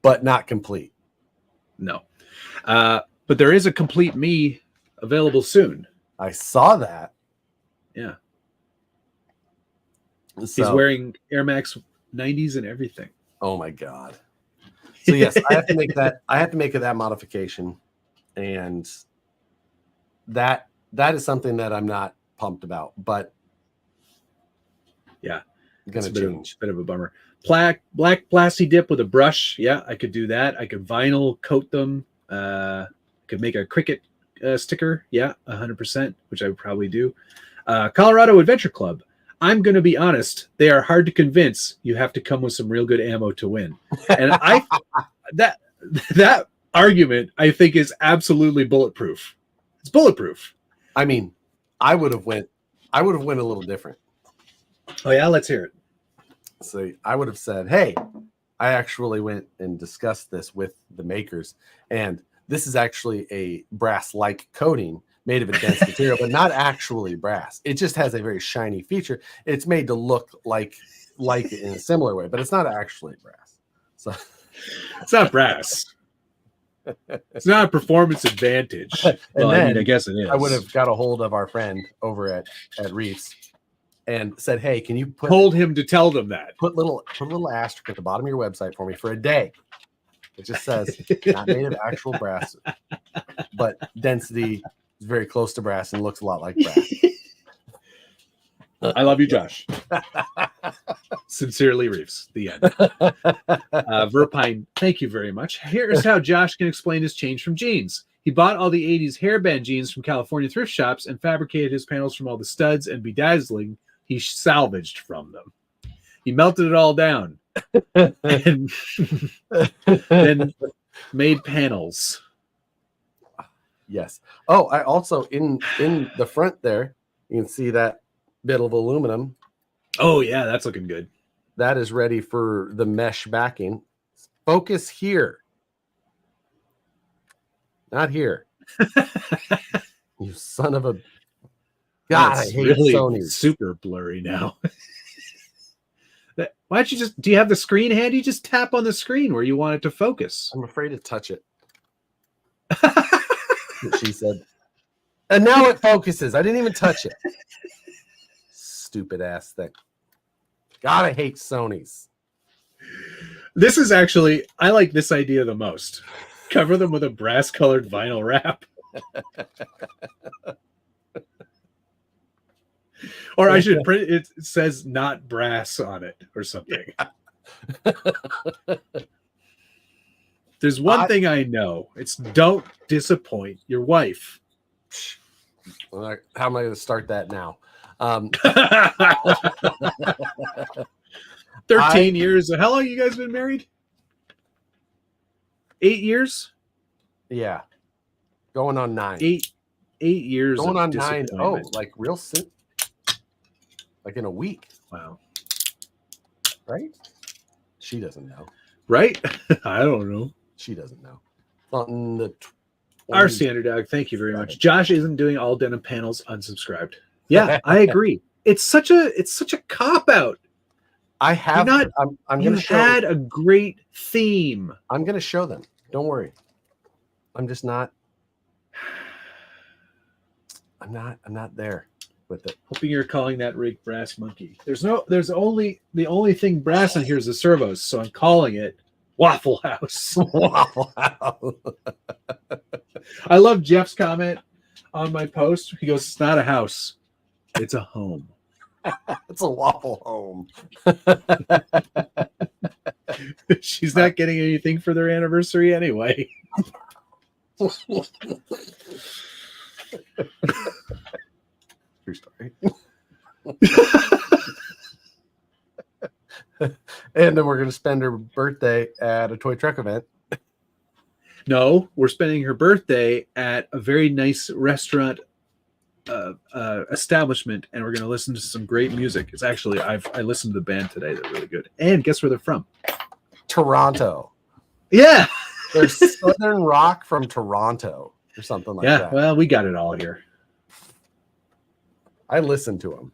But not complete. No. But there is a complete me available soon. I saw that. Yeah. So, he's wearing Air Max 90s and everything. Oh my God. So yes, I have to make that. I have to make that modification, and that is something that I'm not pumped about. But yeah, going to change. Bit of a bummer. Black plasti dip with a brush. Yeah, I could do that. I could vinyl coat them. Could make a Cricut sticker. Yeah, 100%, which I would probably do. Colorado Adventure Club. I'm going to be honest. They are hard to convince. You have to come with some real good ammo to win. And that argument, I think, is absolutely bulletproof. It's bulletproof. I mean, I would have went a little different. Oh yeah, let's hear it. So I would have said, hey, I actually went and discussed this with the makers, and this is actually a brass-like coating made of a dense material, but not actually brass. It just has a very shiny feature. It's made to look like it in a similar way, but it's not actually brass. So it's not brass. It's not a performance advantage. Well, I mean, I guess it is. I would have got a hold of our friend over at Reefs and said, hey, can you told him to tell them that. Put a little asterisk at the bottom of your website for me for a day. It just says not made of actual brass, but density is very close to brass and looks a lot like brass. I love you, Josh. Sincerely, Reefs. The end. Verpine, thank you very much. Here's how Josh can explain his change from jeans. He bought all the 80s hairband jeans from California thrift shops and fabricated his panels from all the studs and bedazzling he salvaged from them. He melted it all down and then made panels. Yes. Oh, I also in the front there, you can see that bit of aluminum. Oh yeah, that's looking good. That is ready for the mesh backing. Focus here. Not here. You son of a God, I hate really Sony. Super blurry now. Why don't you just, do you have the screen handy? Just tap on the screen where you want it to focus. I'm afraid to touch it. She said. And now it focuses. I didn't even touch it. Stupid ass thing. God, I hate Sonys. This is actually, I like this idea the most. Cover them with a brass colored vinyl wrap. Or I should print it says not brass on it or something. There's one thing I know. It's don't disappoint your wife. How am I going to start that now? 13 years. How long you guys been married? 8 years? Yeah. Going on 9. 8 years. Going of on 9. Oh, disappointment. like real soon. Like in a week. Wow. Right? She doesn't know. Right? I don't know. She doesn't know. On the Our standard dog. Thank you very much. Josh isn't doing all denim panels. Unsubscribed. Yeah, I agree. It's such a cop out. I have. I'm going to show. You had a great theme. I'm going to show them. Don't worry. I'm just not. I'm not there with it. Hoping you're calling that rig brass monkey. The only thing brass in here is the servos, so I'm calling it Waffle House. Waffle House. I love Jeff's comment on my post. He goes, "It's not a house, it's a home." It's a waffle home. She's not getting anything for their anniversary anyway. True story. And then we're going to spend her birthday at a toy truck event. No, we're spending her birthday at a very nice restaurant establishment, and we're going to listen to some great music. It's actually I listened to the band today. They're really good. And guess where they're from? Toronto. Yeah. They're Southern rock from Toronto or something like that. Yeah, well, we got it all here. I listened to them.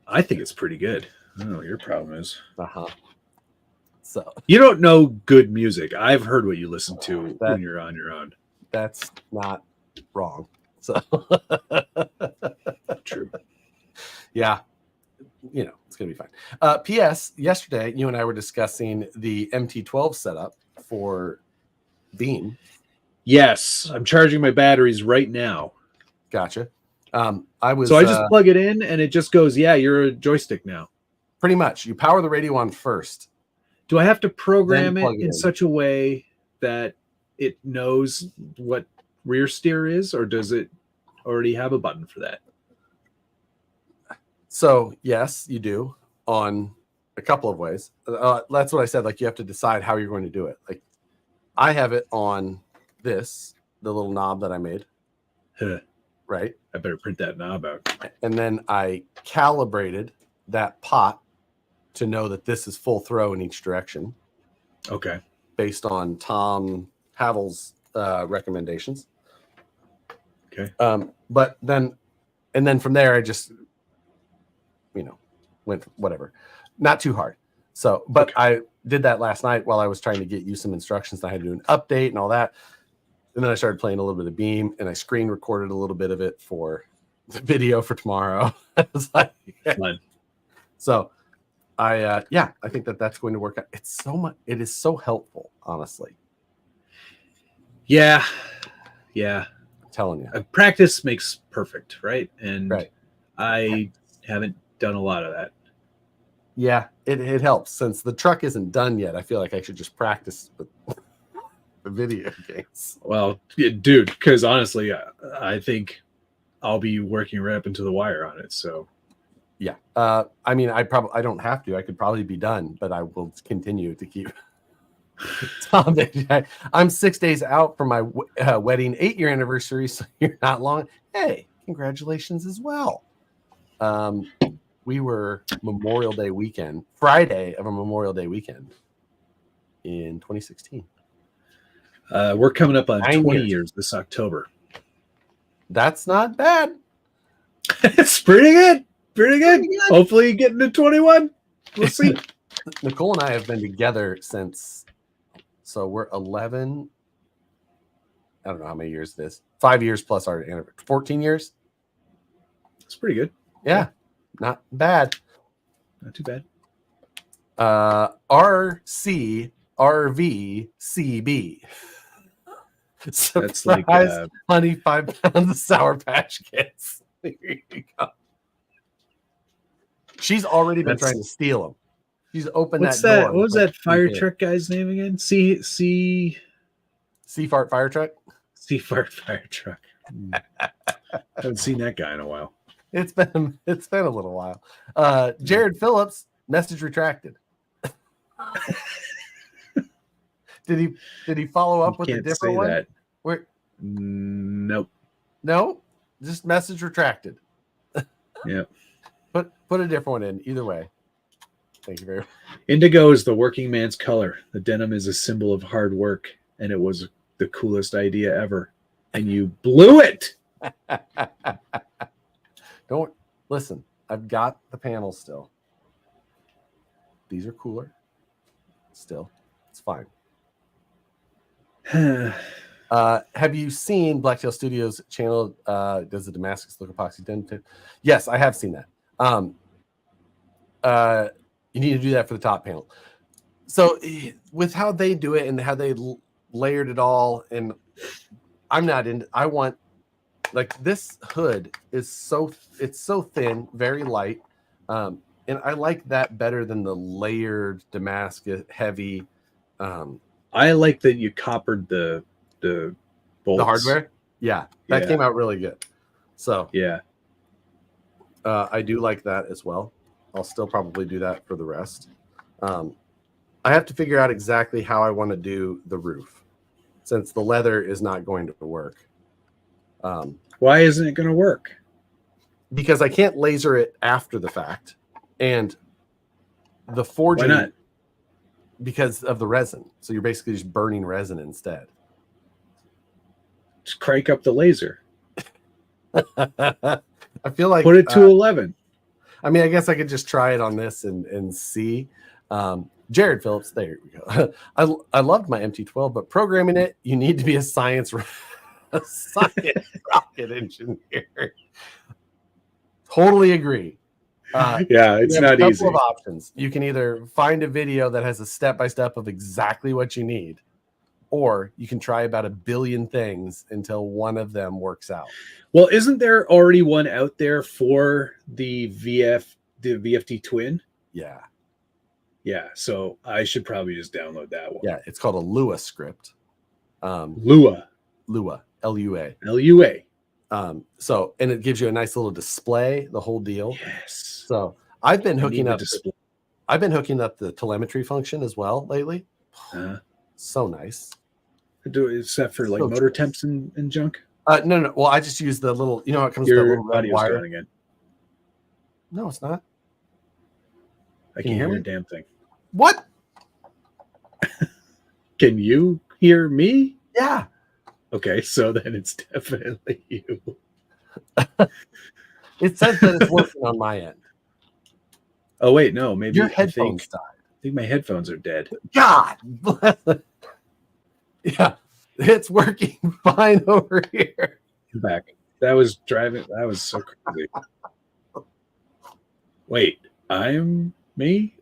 I think it's pretty good. I don't know what your problem is. So you don't know good music. I've heard what you listen to when you're on your own. That's not wrong. So true. Yeah. It's going to be fine. P.S. Yesterday, you and I were discussing the MT12 setup for Beam. Yes. I'm charging my batteries right now. Gotcha. I just plug it in and it just goes, yeah, you're a joystick now. Pretty much. You power the radio on first. Do I have to program it in such a way that it knows what rear steer is, or does it already have a button for that? So, yes, you do on a couple of ways. That's what I said. Like, you have to decide how you're going to do it. Like, I have it on the little knob that I made. Right? I better print that knob out. And then I calibrated that pot to know that this is full throw in each direction. Okay. Based on Tom Havel's recommendations. Okay. But then from there, I just, went whatever. Not too hard. So, but okay. I did that last night while I was trying to get you some instructions. I had to do an update and all that. And then I started playing a little bit of Beam, and I screen recorded a little bit of it for the video for tomorrow. Fun. So I think that's going to work out. It's so much. It is so helpful, honestly. Yeah. I'm telling you. Practice makes perfect, right? And right. I haven't done a lot of that. Yeah, it helps. Since the truck isn't done yet, I feel like I should just practice with the video games. Well, dude, because honestly, I think I'll be working right up into the wire on it. So, yeah. I mean, I don't have to. I could probably be done, but I will continue to keep. Tom, I'm 6 days out from my wedding 8-year anniversary, so you're not long. Hey, congratulations as well. We were Memorial Day weekend, Friday of a Memorial Day weekend in 2016. We're coming up on 20 years this October. That's not bad. It's pretty good. Pretty good. Hopefully getting to 21. We'll see. Nicole and I have been together since, so we're 11. I don't know how many years it is. 5 years plus our anniversary. 14 years. That's pretty good. Yeah. Not bad. Not too bad. RC RV CB. That's like honey 5 pounds of Sour Patch Kids. There you go. She's already been trying to steal them. She's opened that door. What was that fire truck guy's name again? Sea Fart Fire Truck. Sea Fart Fire Truck. Haven't seen that guy in a while. It's been a little while. Jared Phillips, message retracted. Did he follow up with a different one? That. Where? Nope. No, just message retracted. Yeah. Put a different one in. Either way. Thank you very much. Indigo is the working man's color. The denim is a symbol of hard work, and it was the coolest idea ever. And you blew it. Don't listen. I've got the panels still. These are cooler. Still, it's fine. Have you seen Blacktail Studios channel? Does the Damascus look epoxy denim tip? Yes, I have seen that. You need to do that for the top panel. So with how they do it and how they layered it all, and I'm not in. I want like this hood is so thin, very light, and I like that better than the layered Damascus heavy. I like that you coppered the bolts. The hardware. Yeah, that came out really good. So yeah, I do like that as well. I'll still probably do that for the rest. I have to figure out exactly how I want to do the roof, since the leather is not going to work. Why isn't it going to work? Because I can't laser it after the fact, and the forging. Why not? Because of the resin. So you're basically just burning resin instead. Just crank up the laser. I feel like put it to 11. I mean, I guess I could just try it on this and see. Jared Phillips, there we go. I loved my MT12, but programming it, you need to be a science rocket engineer. Totally agree. Yeah, it's not easy. Of options. You can either find a video that has a step-by-step of exactly what you need, or you can try about 1 billion things until one of them works out. Well, isn't there already one out there for the VFD Twin? Yeah. Yeah, so I should probably just download that one. Yeah, it's called a Lua script. Lua. L-U-A. L-U-A. So, and it gives you a nice little display, the whole deal. Yes. So I've been hooking up the telemetry function as well lately. So nice. Except for like motor temps and junk. No. Well, I just use the little, you know, how it comes with that little red wire. Again. No, it's not. I can't hear a damn thing. What? Can you hear me? Yeah. Okay, so then it's definitely you. It says that it's working on my end. Oh wait, no, maybe your headphones died. I think my headphones are dead. God bless it. Yeah, it's working fine over here. I'm back. That was so crazy. Wait, I'm me?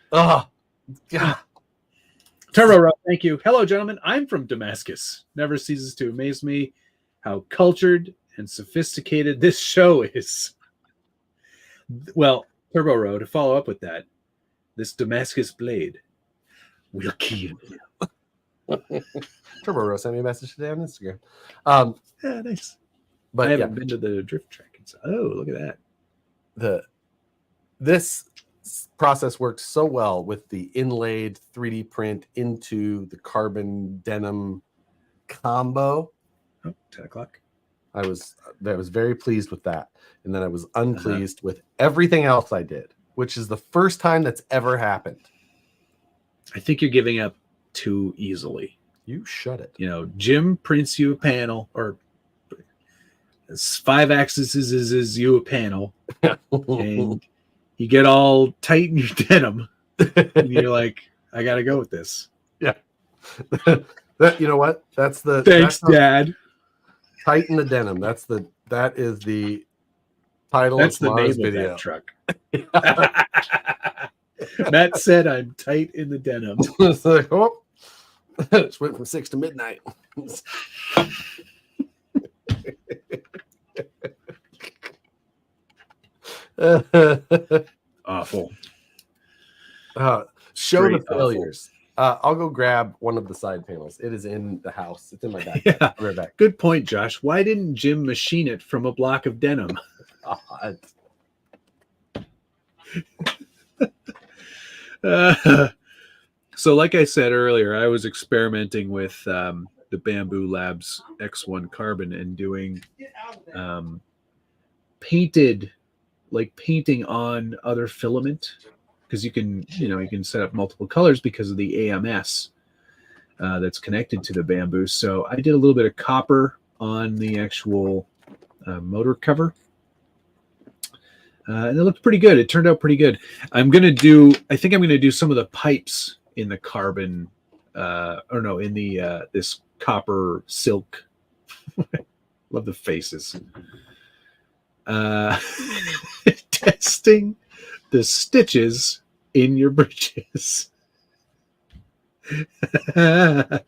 Oh, God. Turbo Rock, thank you. Hello, gentlemen. I'm from Damascus. Never ceases to amaze me how cultured and sophisticated this show is. Well, Turbo Row, to follow up with that, this Damascus blade will kill you. Turbo Row sent me a message today on Instagram. Yeah, nice. But I haven't been to the drift track. Oh, look at that. This process works so well with the inlaid 3D print into the carbon denim combo. Oh, 10 o'clock. I was very pleased with that. And then I was unpleased with everything else I did, which is the first time that's ever happened. I think you're giving up too easily. You shut it. You know, Jim prints you a panel, or 5 axis is you a panel, and you get all tight in your denim, and you're like, I gotta go with this. Yeah. You know what? That's the thanks, Dad. Tighten the denim. That is the title That's of the name video. Of that truck. Matt said I'm tight in the denim. It's like, oh, just went from 6 to midnight. Awful. Show Straight the failures. I'll go grab one of the side panels. It is in the house. It's in my bag. Yeah. I'll be right back. Good point, Josh. Why didn't Jim machine it from a block of denim? So like I said earlier, I was experimenting with the Bamboo Labs X1 Carbon and doing painting on other filament, because you can set up multiple colors because of the AMS that's connected to the bamboo. So I did a little bit of copper on the actual motor cover. And it looked pretty good. It turned out pretty good. I think I'm going to do some of the pipes in the carbon, in the this copper silk. Love the faces. Testing the stitches in your bridges. I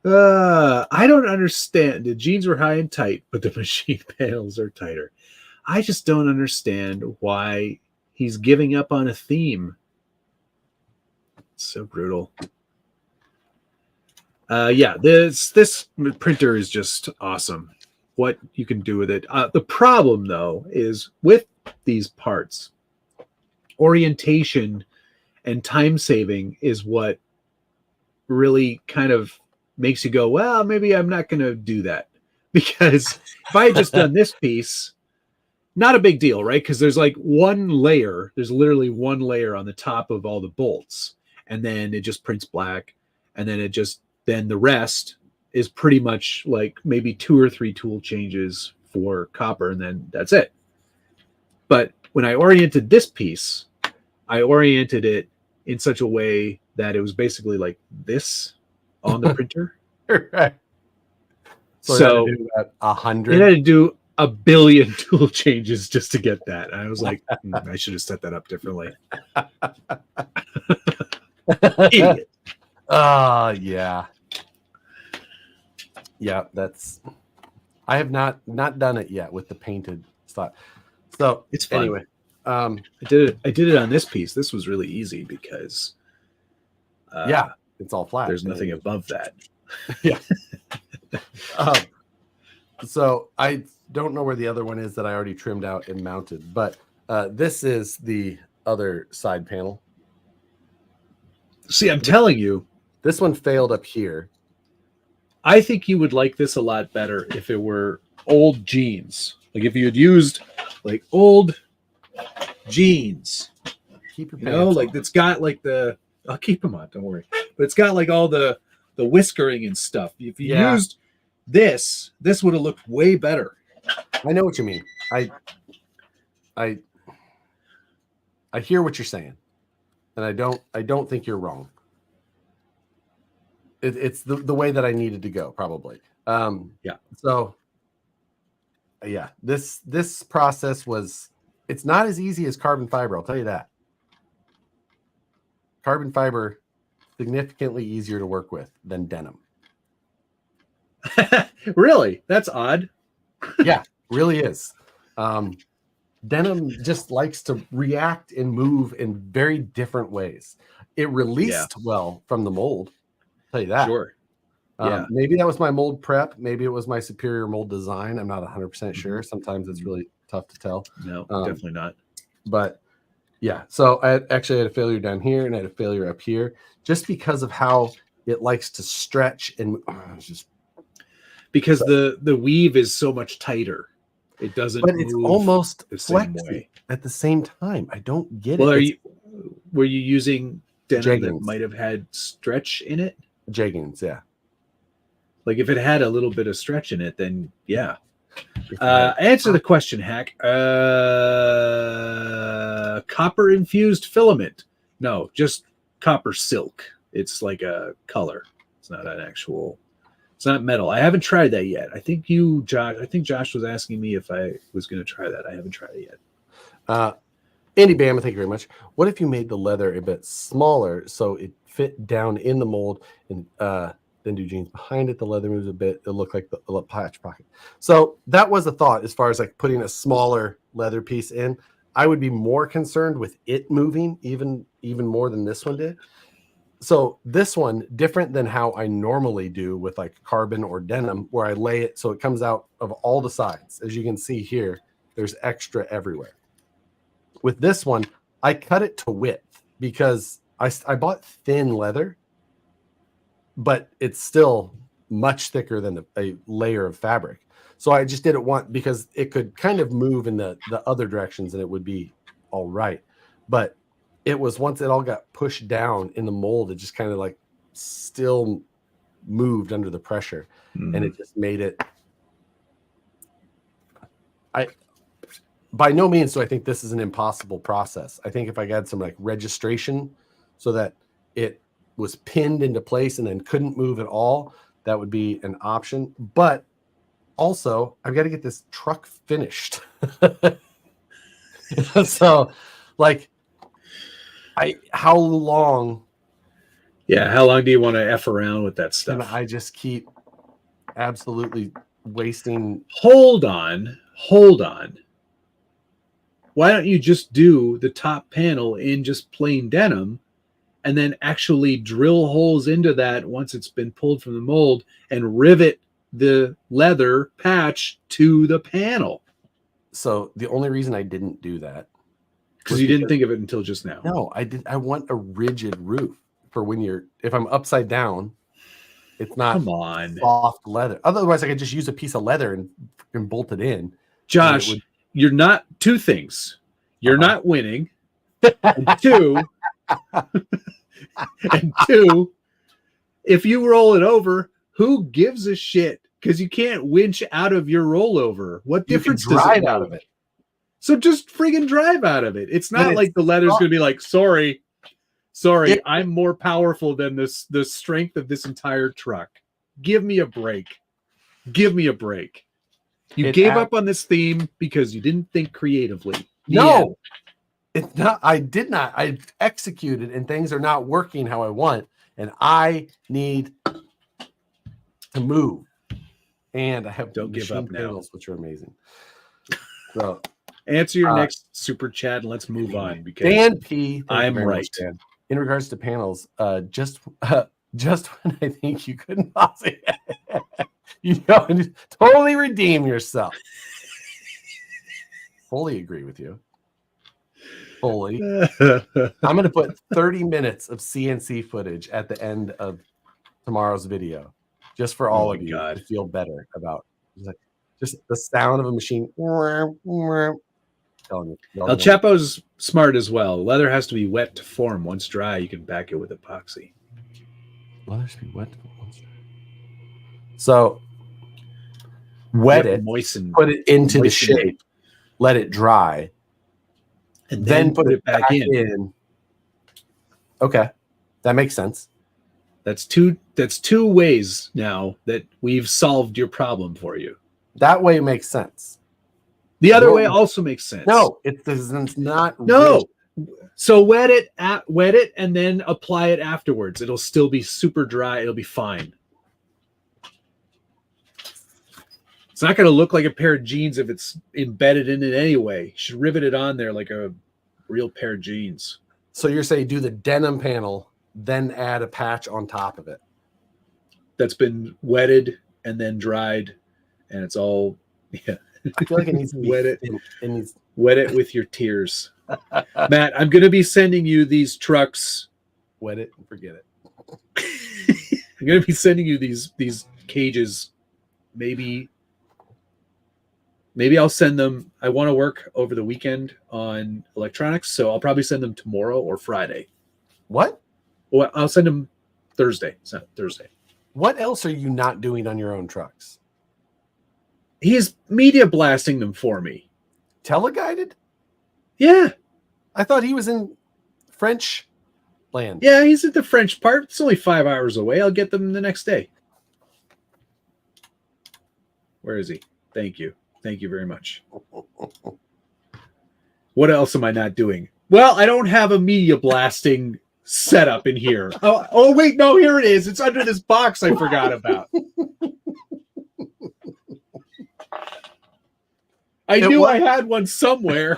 don't understand. The jeans were high and tight, but the machine panels are tighter. I just don't understand why he's giving up on a theme. It's so brutal. This printer is just awesome. What you can do with it. The problem, though, is with these parts, orientation and time saving is what really kind of makes you go, well, maybe I'm not going to do that. Because if I had just done this piece, not a big deal, right? Because there's like one layer. There's literally one layer on the top of all the bolts. And then it just prints black. And then then the rest is pretty much like maybe 2 or 3 tool changes for copper. And then that's it. But when I oriented this piece, I oriented it in such a way that it was basically like this on the printer. Right. So it had to do 100. It had to do 1 billion tool changes just to get that. And I was like, I should have set that up differently. Idiot. Yeah. Yeah, I have not done it yet with the painted stuff. So it's fun. Anyway, I did it on this piece. This was really easy because it's all flat. There's nothing above that. Yeah. So I don't know where the other one is that I already trimmed out and mounted, but this is the other side panel. See, I'm telling you, this one failed up here. I think you would like this a lot better if it were old jeans. Like if you had used like old jeans. Keep your pants like it's got like I'll keep them on, don't worry. But it's got like all the whiskering and stuff. If you used this would have looked way better. I know what you mean. I hear what you're saying. And I don't think you're wrong. It's the way that I needed to go, probably. So this process it's not as easy as carbon fiber, I'll tell you that. Carbon fiber, significantly easier to work with than denim. Really? That's odd. Yeah, really is. Denim just likes to react and move in very different ways. It released well from the mold. I'll tell you that. Sure. Maybe that was my mold prep. Maybe it was my superior mold design. I'm not 100% sure. Sometimes it's really tough to tell. No, definitely not. But yeah, so I actually had a failure down here and I had a failure up here just because of how it likes to stretch and because the weave is so much tighter. It doesn't. But it's almost the same way at the same time. I don't get it. Well, were you using denim jeggings that might have had stretch in it? Jeggings, yeah. Like if it had a little bit of stretch in it, then yeah. Answer the question, Hack. Copper infused filament. No, just copper silk. It's like a color. It's not an actual. It's not metal. I haven't tried that yet. I think Josh was asking me if I was going to try that. I haven't tried it yet. Andy Bama, thank you very much. What if you made the leather a bit smaller so it fit down in the mold and then do jeans behind it? The leather moves a bit. It'll look like the patch pocket. So that was a thought as far as like putting a smaller leather piece in. I would be more concerned with it moving even more than this one did. So this one, different than how I normally do with like carbon or denim, where I lay it so it comes out of all the sides. As you can see here, there's extra everywhere. With this one, I cut it to width because I bought thin leather, but it's still much thicker than a layer of fabric. So I just did it once because it could kind of move in the other directions and it would be all right. But it was once it all got pushed down in the mold, it just kind of like still moved under the pressure. And it just made it. By no means do I think this is an impossible process. I think if I had some like registration so that it was pinned into place and then couldn't move at all, that would be an option. But also, I've got to get this truck finished. So, like, how long? Yeah, how long do you want to F around with that stuff? And I just keep absolutely wasting. Hold on. Why don't you just do the top panel in just plain denim and then actually drill holes into that once it's been pulled from the mold and rivet the leather patch to the panel? So the only reason I didn't do that because you didn't think of it until just now. No, I want a rigid roof for when if I'm upside down, it's not soft leather. Otherwise, I could just use a piece of leather and bolt it in. Josh, you're not two things. You're not winning. And two, if you roll it over, who gives a shit? Because you can't winch out of your rollover. What difference does it make? Out of it. So just friggin' drive out of it. It's not like the leather's going to be like, sorry, I'm more powerful than the strength of this entire truck. Give me a break. You gave up on this theme because you didn't think creatively. No, it's not. I did not. I executed and things are not working how I want. And I need to move. And I have don't give up panels, which are amazing. So answer your next super chat and let's move on because Dan P. I'm right. Dan. In regards to panels, just when I think you couldn't possibly totally redeem yourself. Fully agree with you. Fully. I'm going to put 30 minutes of CNC footage at the end of tomorrow's video, just for all of you to feel better about just the sound of a machine. El Chapo's smart as well. Leather has to be wet to form. Once dry, you can back it with epoxy. Leather should be wet once dry. So wet it, put it into the shape, let it dry, and then put it back in. Okay, that makes sense. That's two ways now that we've solved your problem for you. That way makes sense. The other way also makes sense. No, it's not. No. Rich. So wet it and then apply it afterwards. It'll still be super dry. It'll be fine. It's not going to look like a pair of jeans if it's embedded in it anyway. You should rivet it on there like a real pair of jeans. So you're saying do the denim panel, then add a patch on top of it. That's been wetted and then dried, and it's all I feel like it needs to be wet it with your tears. Matt, I'm going to be sending you these trucks. Wet it and forget it. I'm going to be sending you these cages. Maybe I'll send them. I want to work over the weekend on electronics, so I'll probably send them tomorrow or Friday. What? Well, I'll send them Thursday. What else are you not doing on your own trucks? He's media blasting them for me. Teleguided? Yeah. I thought he was in French land. Yeah, he's at the French part. It's only 5 hours away. I'll get them the next day. Where is he? Thank you. Thank you very much. What else am I not doing? Well, I don't have a media blasting setup in here. Oh, wait, no, here it is. It's under this box I forgot about. I knew I had one somewhere.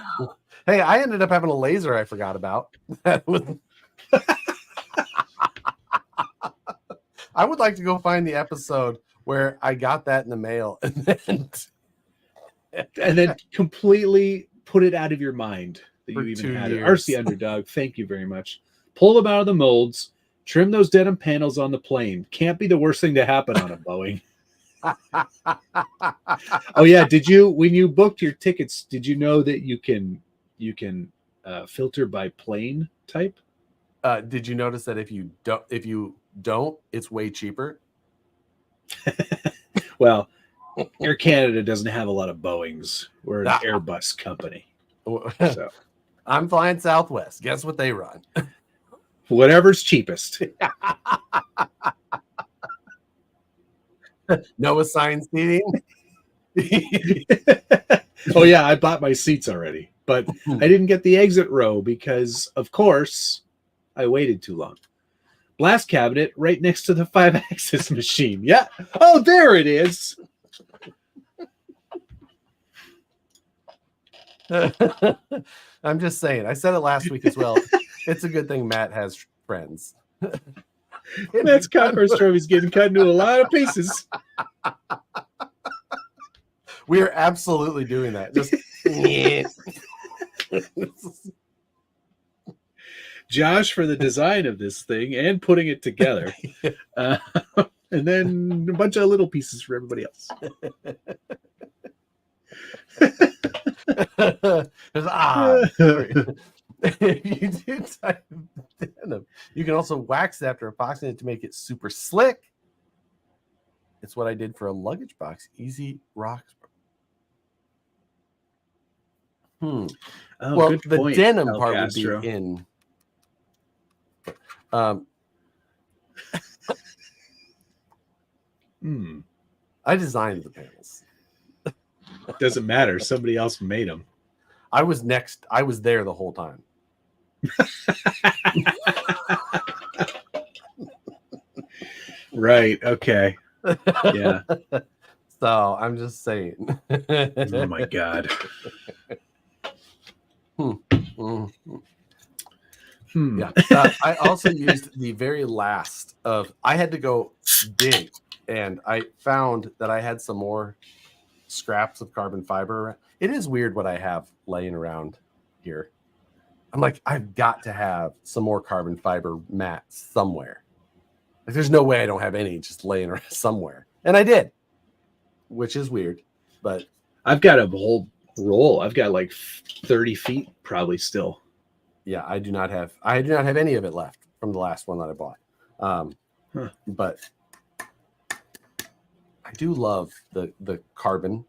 Hey, I ended up having a laser I forgot about. That was... I would like to go find the episode where I got that in the mail and then completely put it out of your mind that For you even 2 had it. years. RC Underdog, thank you very much. Pull them out of the molds, trim those denim panels on the plane. Can't be the worst thing to happen on a Boeing. Oh yeah, did you, when you booked your tickets, did you know that you can filter by plane type? Did you notice that if you don't, it's way cheaper? Well, Air Canada doesn't have a lot of Boeings. We're an Airbus company. So I'm flying Southwest. Guess what they run? Whatever's cheapest. No assigned seating. Oh yeah, I bought my seats already, but I didn't get the exit row because, of course, I waited too long. Blast cabinet right next to the 5-axis machine. Yeah. Oh, there it is. I'm just saying. I said it last week as well. It's a good thing Matt has friends. Matt's cockroach trophy's getting cut into a lot of pieces. We are absolutely doing that. Just Josh for the design of this thing and putting it together. And then a bunch of little pieces for everybody else. If you do type denim, you can also wax it after epoxying it to make it super slick. It's what I did for a luggage box. Easy rocks. Oh, well, good the point, denim El part Castro. would be in. I designed the panels. Doesn't matter. Somebody else made them. I was next. I was there the whole time. Right. Okay. Yeah. So I'm just saying. Oh my God. Yeah. I also used the very last of. I had to go dig, and I found that I had some more scraps of carbon fiber. It is weird what I have laying around here. I'm like, I've got to have some more carbon fiber mats somewhere. Like, there's no way I don't have any just laying around somewhere. And I did, which is weird, but I've got a whole roll. I've got like 30 feet probably still. Yeah, I do not have any of it left from the last one that I bought. But I do love the carbon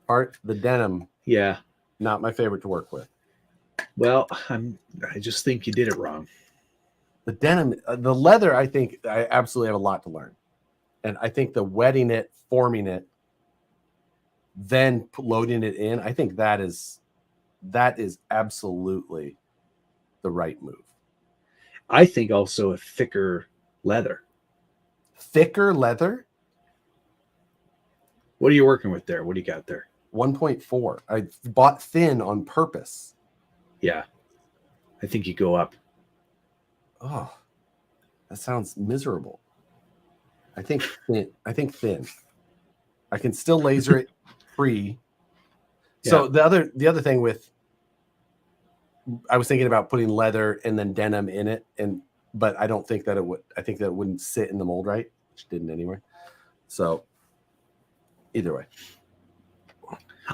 part. The denim, yeah, not my favorite to work with. Well, I just think you did it wrong. The denim, the leather, I think I absolutely have a lot to learn. And I think the wetting it, forming it, then loading it in, I think that is absolutely the right move. I think also a thicker leather. Thicker leather? What are you working with there? What do you got there? 1.4. I bought thin on purpose. Yeah. I think you go up. Oh, that sounds miserable. I think thin. I can still laser it free. Yeah. So the other thing with, I was thinking about putting leather and then denim in it, but I don't think that it would. I think that it wouldn't sit in the mold right, which didn't anyway. So either way,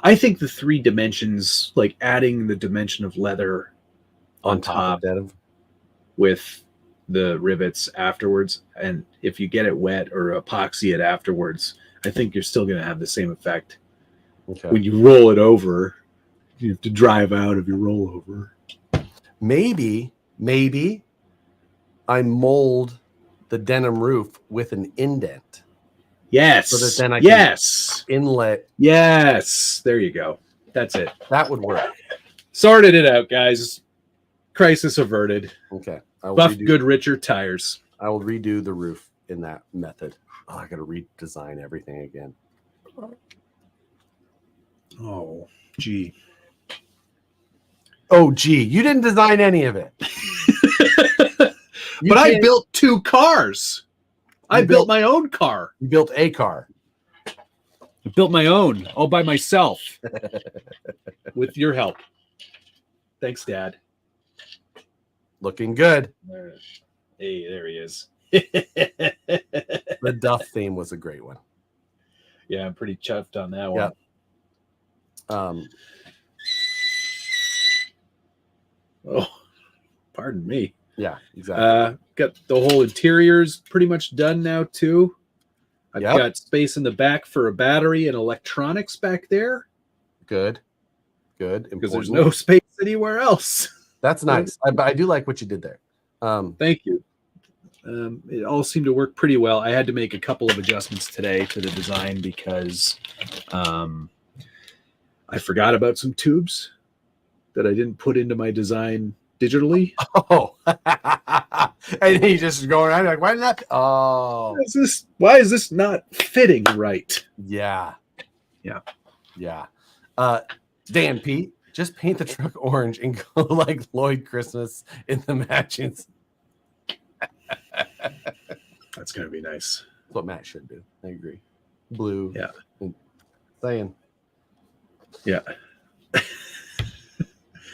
I think the 3 dimensions, like adding the dimension of leather on top of denim with the rivets afterwards, and if you get it wet or epoxy it afterwards, I think you're still going to have the same effect. Okay. When you roll it over, you have to drive out of your rollover. Maybe I mold the denim roof with an indent. Yes. So that then I can inlet. Yes. There you go. That's it. That would work. Sorted it out, guys. Crisis averted. Okay. Buff Goodricher tires. I will redo the roof in that method. Oh, I got to redesign everything again. Oh, gee. Oh, gee, you didn't design any of it. But I built 2 cars. I built my own car. You built a car. I built my own all by myself with your help. Thanks, Dad. Looking good. Hey, there he is. The Duff theme was a great one. Yeah, I'm pretty chuffed on that one. Oh, pardon me. Yeah, exactly. Got the whole interiors pretty much done now too. I've got space in the back for a battery and electronics back there. Good. Because there's no space anywhere else. That's nice. I do like what you did there. Thank you. It all seemed to work pretty well. I had to make a couple of adjustments today to the design because I forgot about some tubes that I didn't put into my design digitally. Oh, and he just going around like, why not? Oh, why is this not fitting right? Yeah. Dan Pete, just paint the truck orange and go like Lloyd Christmas in the matchings. That's gonna be nice. That's what Matt should do. I agree. Blue. Yeah. Saying. Yeah.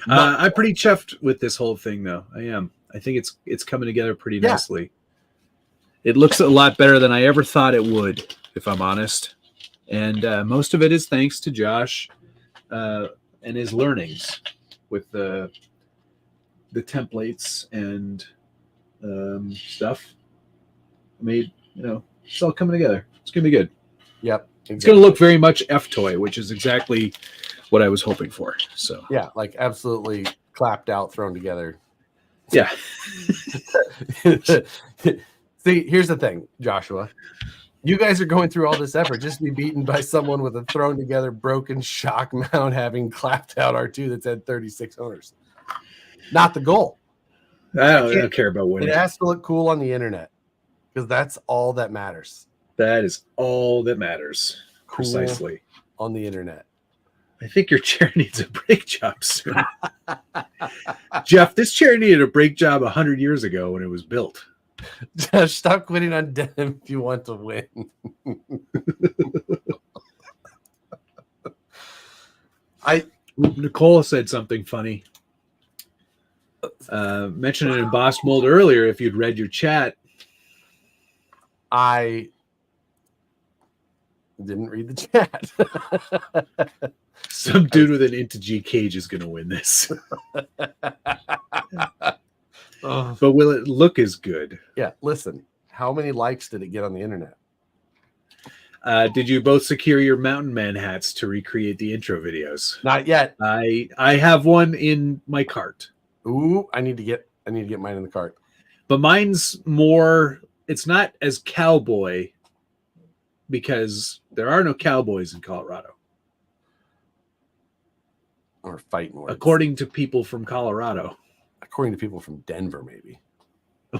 I'm pretty chuffed with this whole thing, though. I am. I think it's coming together pretty nicely. It looks a lot better than I ever thought it would, if I'm honest. And most of it is thanks to Josh and his learnings with the templates and stuff. I mean, it's all coming together. It's gonna be good. Yep. Exactly. It's gonna look very much F-Toy, which is exactly what I was hoping for. So yeah, like absolutely clapped out, thrown together. Yeah. See, here's the thing, Joshua. You guys are going through all this effort just to be beaten by someone with a thrown together, broken shock mount, having clapped out R2 that's had 36 owners. Not the goal. I don't care about winning. It has to look cool on the internet because that's all that matters. That is all that matters. Cool precisely. On the internet. I think your chair needs a brake job soon. Jeff, this chair needed a brake job 100 years ago when it was built. Just stop quitting on Denim if you want to win. Nicole said something funny. Mentioned it in Boss Mold earlier if you'd read your chat. I didn't read the chat. Some dude with an Into-G cage is going to win this. But will it look as good? Yeah, listen. How many likes did it get on the internet? Did you both secure your Mountain Man hats to recreate the intro videos? Not yet. I have one in my cart. Ooh, I need to get mine in the cart. But mine's more, it's not as cowboy because there are no cowboys in Colorado. Or fighting words. According to people from Colorado. According to people from Denver, maybe.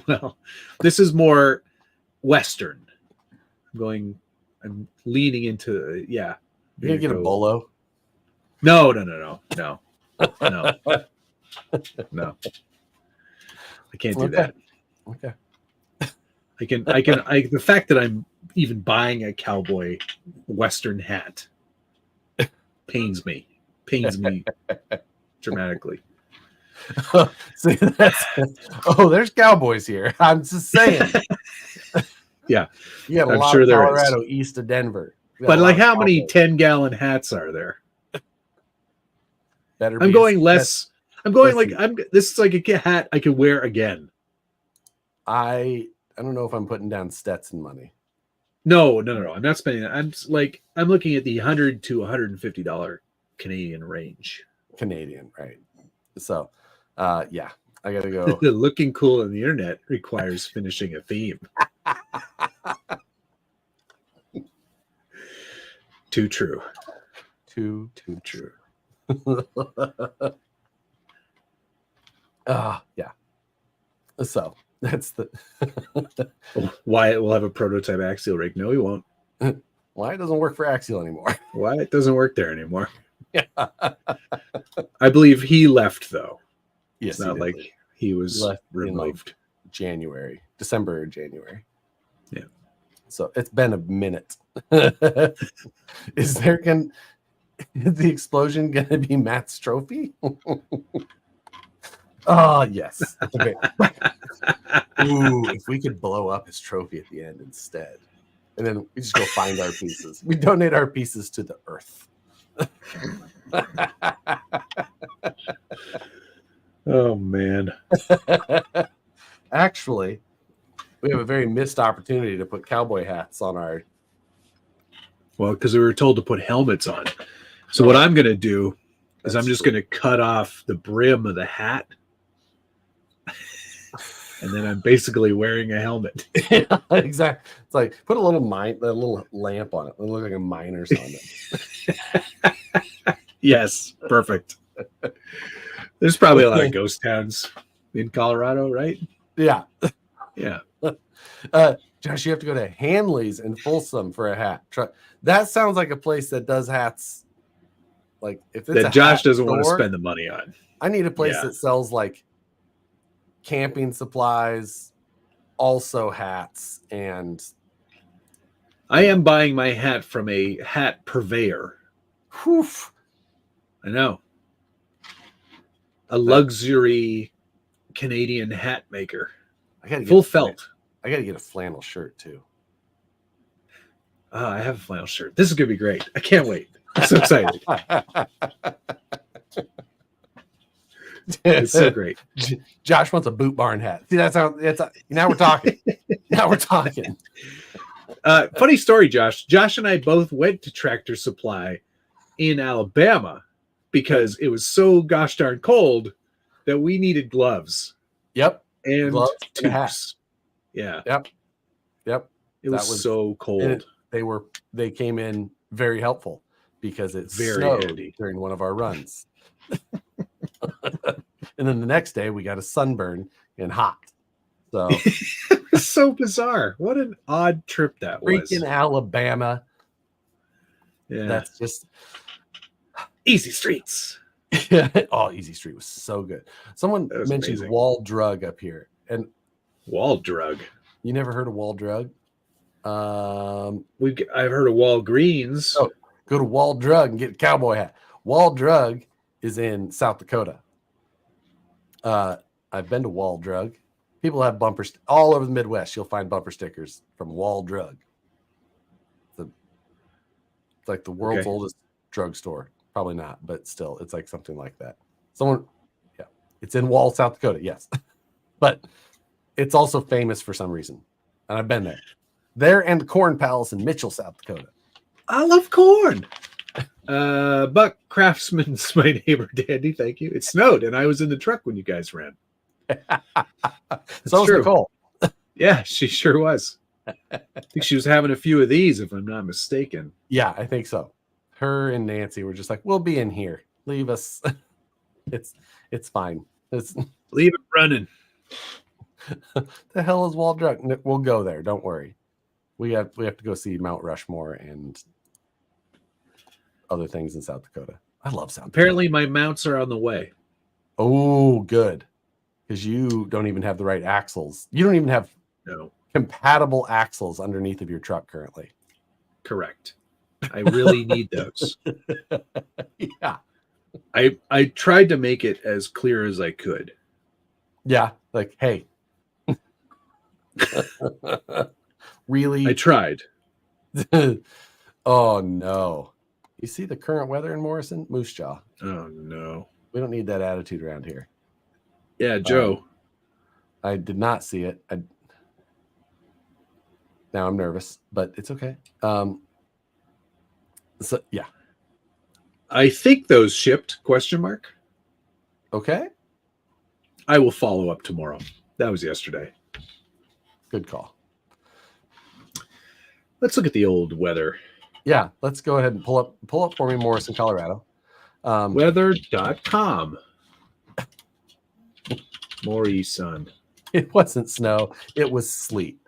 Well, this is more Western. I'm leaning into, yeah. You're going to get a bolo? No. No. I can't do that. Okay. The fact that I'm even buying a cowboy Western hat pains me dramatically. See, there's cowboys here. I'm just saying. Yeah. You have a lot sure of there Colorado is. East of Denver. But like how many 10-gallon hats are there? Better I'm going less. I'm going like this is like a hat I could wear again. I don't know if I'm putting down Stetson money. No. I'm not spending that. I'm looking at the $100 to $150 Canadian range. Canadian, right? So, yeah, I gotta go. Looking cool on the internet requires finishing a theme. Too true. Too true. Yeah. So that's the Wyatt will have a prototype Axial rake. No, he won't. Why it doesn't work for Axial anymore. Why it doesn't work there anymore. I believe he left though. Yes, It's not like he was left removed. December or January. Yeah. So it's been a minute. Is the explosion gonna be Matt's trophy? Oh yes. Ooh, if we could blow up his trophy at the end instead. And then we just go find our pieces. We donate our pieces to the earth. Oh man. Actually, we have a very missed opportunity to put cowboy hats on our. Well, because we were told to put helmets on. So what I'm going to do is I'm just going to cut off the brim of the hat. And then I'm basically wearing a helmet. Yeah, exactly. It's like put a little lamp on it. It'll look like a miner's helmet. Yes, perfect. There's probably a lot of ghost towns in Colorado, right? Yeah. Yeah. Josh, you have to go to Hanley's in Folsom for a hat. That sounds like a place that does hats. Like if it's that Josh doesn't want to spend the money on. I need a place that sells like camping supplies, also hats, and I am buying my hat from a hat purveyor. Whew. I know. A luxury Canadian hat maker. I gotta get full felt. I gotta get a flannel shirt too. I have a flannel shirt. This is gonna be great. I can't wait. I'm so excited. It's so great. Josh wants a Boot Barn hat. See, that's how now we're talking. Now we're talking. Funny story, Josh. Josh and I both went to Tractor Supply in Alabama because it was so gosh darn cold that we needed gloves. Yep. And gloves tubes. Yeah. Yep. It was so cold. They came in very helpful because it very snowed handy during one of our runs. And then the next day we got a sunburn and hot. So it's so bizarre. What an odd trip that was. Freaking Alabama. Yeah. That's just Easy Streets. Oh, Easy Street was so good. Someone mentioned amazing. Wall Drug up here. And Wall Drug. You never heard of Wall Drug? I've heard of Walgreens. Oh, go to Wall Drug and get a cowboy hat. Wall Drug is in South Dakota. I've been to Wall Drug. People have bumpers all over the Midwest. You'll find bumper stickers from Wall Drug. It's like the world's oldest drugstore. Probably not, but still, it's like something like that. It's in Wall, South Dakota. Yes, but it's also famous for some reason, and I've been there. There and the Corn Palace in Mitchell, South Dakota. I love corn. Buck Craftsman's my neighbor, Dandy. Thank you. It snowed, and I was in the truck when you guys ran. So was Nicole. Yeah, she sure was. I think she was having a few of these, if I'm not mistaken. Yeah, I think so. Her and Nancy were just like, "We'll be in here. Leave us. It's fine. Leave it running." The hell is Wall Drug? We'll go there. Don't worry. We have to go see Mount Rushmore and other things in South Dakota. I love South Dakota. Apparently, my mounts are on the way. Oh, good. Because you don't even have the right axles. You don't even have compatible axles underneath of your truck currently. Correct. I really need those. Yeah. I tried to make it as clear as I could. Yeah. Like, hey. Really? I tried. Oh, no. You see the current weather in Morrison? Moose jaw. Oh, no. We don't need that attitude around here. Yeah, Joe. I did not see it. Now I'm nervous, but it's okay. So yeah, I think those shipped ? Okay. I will follow up tomorrow. That was yesterday. Good call. Let's look at the old weather. Yeah, let's go ahead and pull up for me, Morrison, Colorado. Weather.com. Morrison. It wasn't snow. It was sleet.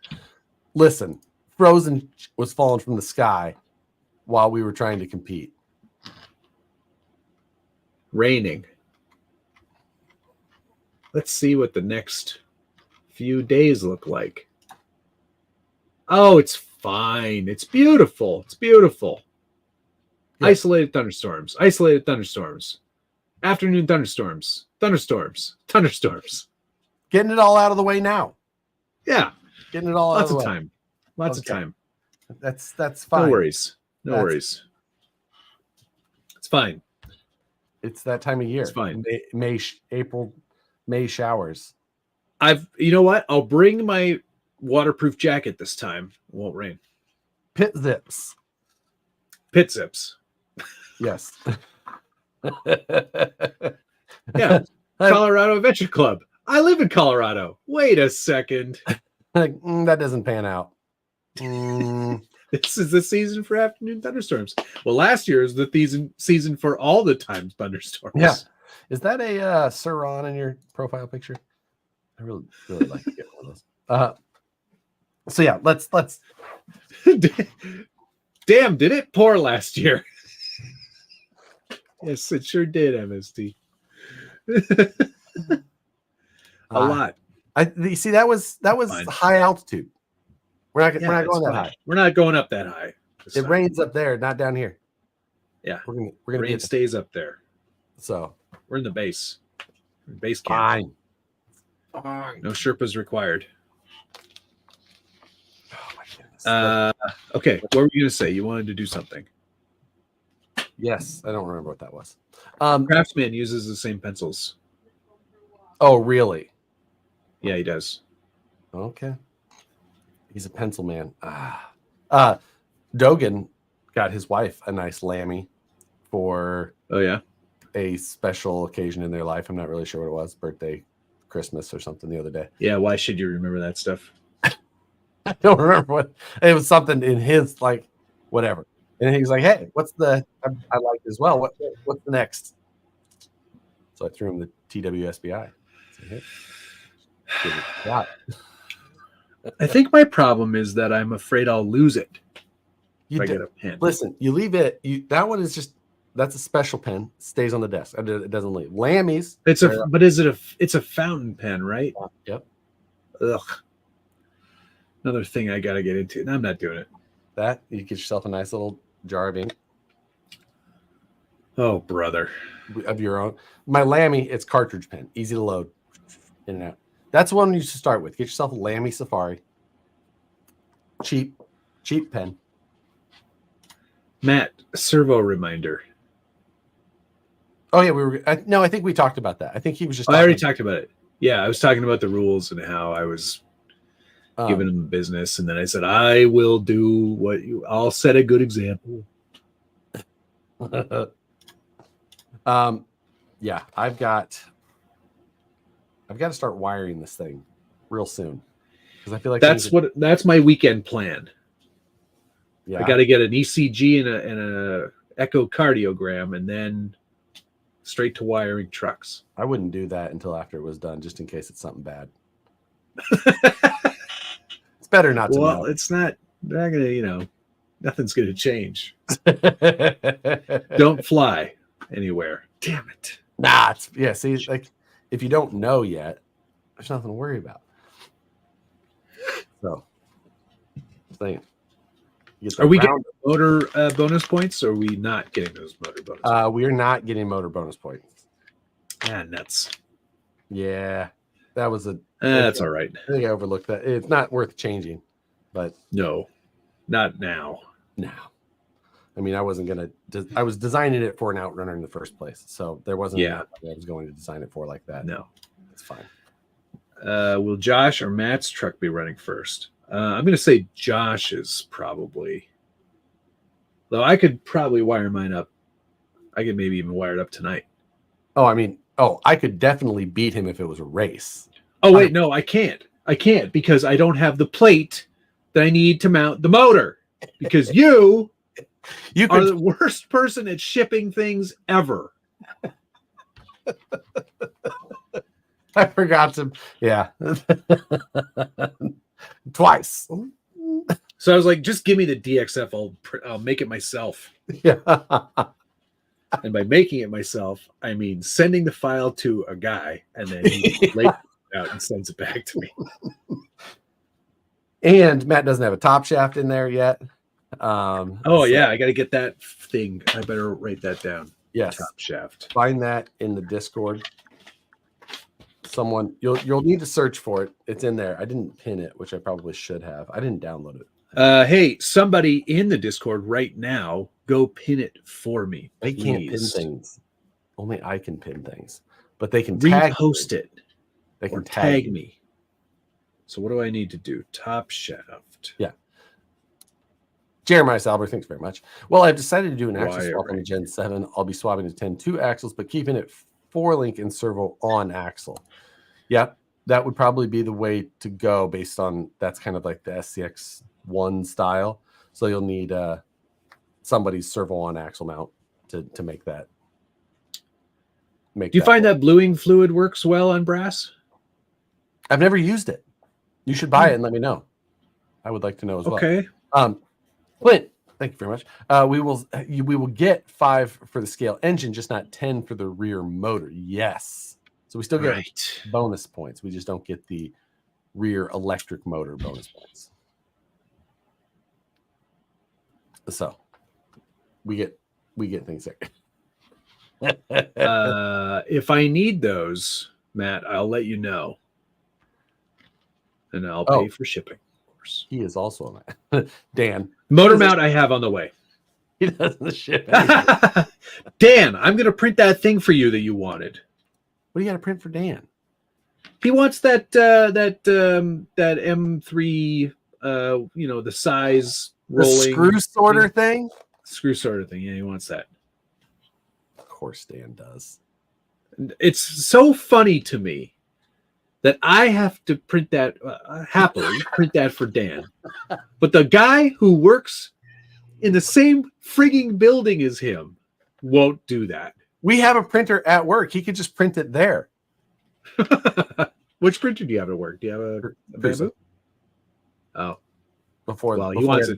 Listen, frozen was falling from the sky while we were trying to compete. raining. Let's see what the next few days look like. Oh, it's fine. It's beautiful. It's beautiful. Yeah. Isolated thunderstorms. Isolated thunderstorms. Afternoon thunderstorms. Thunderstorms. Thunderstorms. Getting it all out of the way now. Yeah. Getting it all out of the way. Time. Lots of time. That's fine. No worries. No worries. It's fine. It's that time of year. It's fine. May showers. You know what? I'll bring my waterproof jacket this time. It won't rain. Pit zips. Pit zips. Yes. Yeah. Colorado Adventure Club. I live in Colorado. Wait a second. That doesn't pan out. This is the season for afternoon thunderstorms. Well, last year is the season for all the time thunderstorms. Yeah. Is that a Suron in your profile picture? I really like to get one of those. So yeah, let's. Damn, did it pour last year? Yes, it sure did, MST. A lot. You see, that was fine. High altitude. We're not going that high. We're not going up that high. It rains up there, not down here. Yeah, we're gonna rain stays up there. So we're in the base. Base camp. Fine. No Sherpas required. Oh my goodness. Okay, what were you gonna say? You wanted to do something. Yes, I don't remember what that was. Craftsman uses the same pencils. Oh, really? Yeah, he does. Okay. He's a pencil man. Dogan got his wife a nice lammy for a special occasion in their life. I'm not really sure what it was. Birthday, Christmas or something the other day. Yeah, why should you remember that stuff? I don't remember what it was, something in his like whatever. And he was like, hey, what's the I like as well. What's the next? So I threw him the TWSBI. So, hey, give it a shot. I think my problem is that I'm afraid I'll lose it. If I get a pen. Listen, you leave it. That one is just, that's a special pen. It stays on the desk. It doesn't leave. Lammy's. It's a fountain pen, right? Yep. Ugh. Another thing I got to get into. No, I'm not doing it. That you get yourself a nice little jar of ink. Oh, brother. Of your own. My Lammy, it's cartridge pen. Easy to load. In and out. That's one you should start with. Get yourself a Lammy Safari. Cheap pen. Matt, servo reminder. Oh yeah, I think we talked about that. I think he was just. I already talked about it. Yeah, I was talking about the rules and how I was giving him business, and then I said I will do I'll set a good example. Yeah, I've got to start wiring this thing real soon because I feel like that's my weekend plan. Yeah, I got to get an ECG and a echocardiogram, and then straight to wiring trucks. I wouldn't do that until after it was done, just in case it's something bad. It's better not to. Well, it's not. They're not gonna. Nothing's gonna change. Don't fly anywhere. Damn it. Nah. See, like if you don't know yet, there's nothing to worry about. So, saying. Are we getting motor bonus points, or are we not getting those motor bonus points? We are not getting motor bonus points. Ah, nuts. Yeah, that was that's all right. I think I overlooked that. It's not worth changing, but no, not now. No. I mean, I wasn't going to, I was designing it for an outrunner in the first place. So there wasn't I was going to design it for like that. No. It's fine. Will Josh or Matt's truck be running first? I'm going to say Josh's probably. Though I could probably wire mine up. I could maybe even wire it up tonight. I could definitely beat him if it was a race. Oh, wait, no, I can't. I can't because I don't have the plate that I need to mount the motor. Because you are the worst person at shipping things ever. I forgot to, twice. So I was like, just give me the DXF. I'll make it myself. Yeah. And by making it myself, I mean sending the file to a guy and then he lays it out and sends it back to me. And Matt doesn't have a top shaft in there yet. Yeah, I got to get that thing. I better write that down. Yes, top shaft. Find that in the Discord. Someone you'll need to search for it. It's in there. I didn't pin it, which I probably should have. I didn't download it. Hey, somebody in the Discord right now, go pin it for me. They can't pin things. Only I can pin things, but they can repost it. They can tag me. So what do I need to do? Top shaft. Yeah. Jeremiah Salber, thanks very much. Well, I've decided to do an axle swap on the Gen 7. I'll be swapping to 10-2 axles, but keeping it 4-link and servo on axle. Yeah, that would probably be the way to go based on that's kind of like the SCX1 style. So you'll need somebody's servo on axle mount to make that. Do you find that bluing fluid works well on brass? I've never used it. You should buy it and let me know. I would like to know as well. Okay. Clint, thank you very much. We will get 5 for the scale engine, just not 10 for the rear motor. Yes. So we still get bonus points. We just don't get the rear electric motor bonus points. So we get things there. If I need those, Matt, I'll let you know. And I'll pay for shipping. He is also on that. Dan. Motor mount I have on the way. He doesn't ship. Dan, I'm going to print that thing for you that you wanted. What do you got to print for Dan? He wants that M3, the size rolling. The screw sorter thing? Screw sorter thing. Yeah, he wants that. Of course Dan does. It's so funny to me that I have to print that, happily print that for Dan. But the guy who works in the same frigging building as him won't do that. We have a printer at work. He could just print it there. Which printer do you have at work? Do you have a Bamboo? Oh. He wants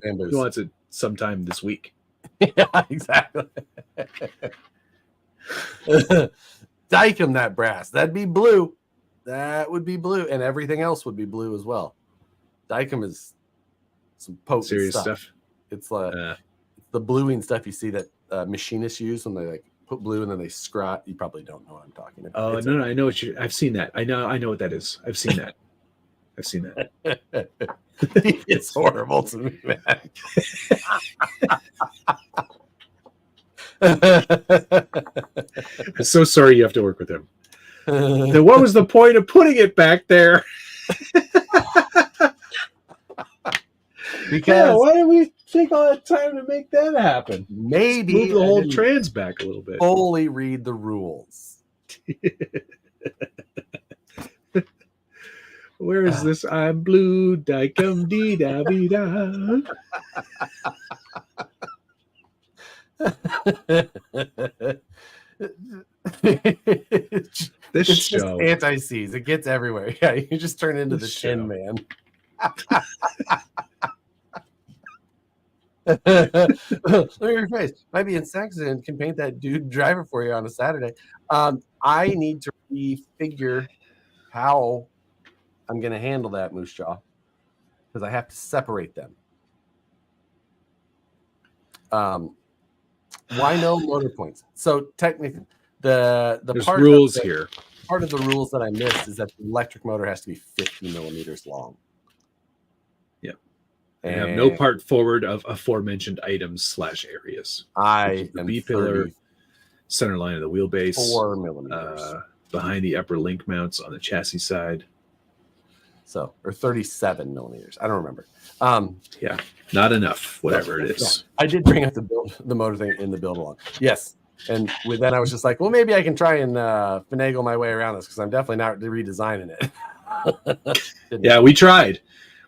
it sometime this week. Yeah, exactly. Dike him that brass. That'd be blue. That would be blue, and everything else would be blue as well. Dicom is some potent serious stuff. It's like the bluing stuff you see that machinists use when they like put blue and then they scrot. You probably don't know what I'm talking about. Oh no, I know what you. I've seen that. I know what that is. I've seen that. It's horrible to me, man. I'm so sorry you have to work with him. Then what was the point of putting it back there? Because why did we take all that time to make that happen? Maybe move the whole trans back a little bit. Fully read the rules. Where is this? I'm blue, dicum dee da be da. This it's show just anti-C's. It gets everywhere. Yeah, you just turn into the Tin Man. Look at your face. Might be in Saxon and can paint that dude driver for you on a Saturday. I need to refigure how I'm going to handle that moose jaw because I have to separate them. Why no motor points? So technically, the part rules here. Part of the rules that I missed is that the electric motor has to be 50 millimeters long. Yep. And have no part forward of aforementioned items / areas. I am B pillar, center line of the wheelbase, 4 millimeters behind the upper link mounts on the chassis side. So, or 37 millimeters. I don't remember. Yeah, not enough. Whatever it is. Yeah. I did bring up the motor thing in the build along. Yes. And with that, I was just like, well, maybe I can try and finagle my way around this because I'm definitely not redesigning it. Yeah, we tried.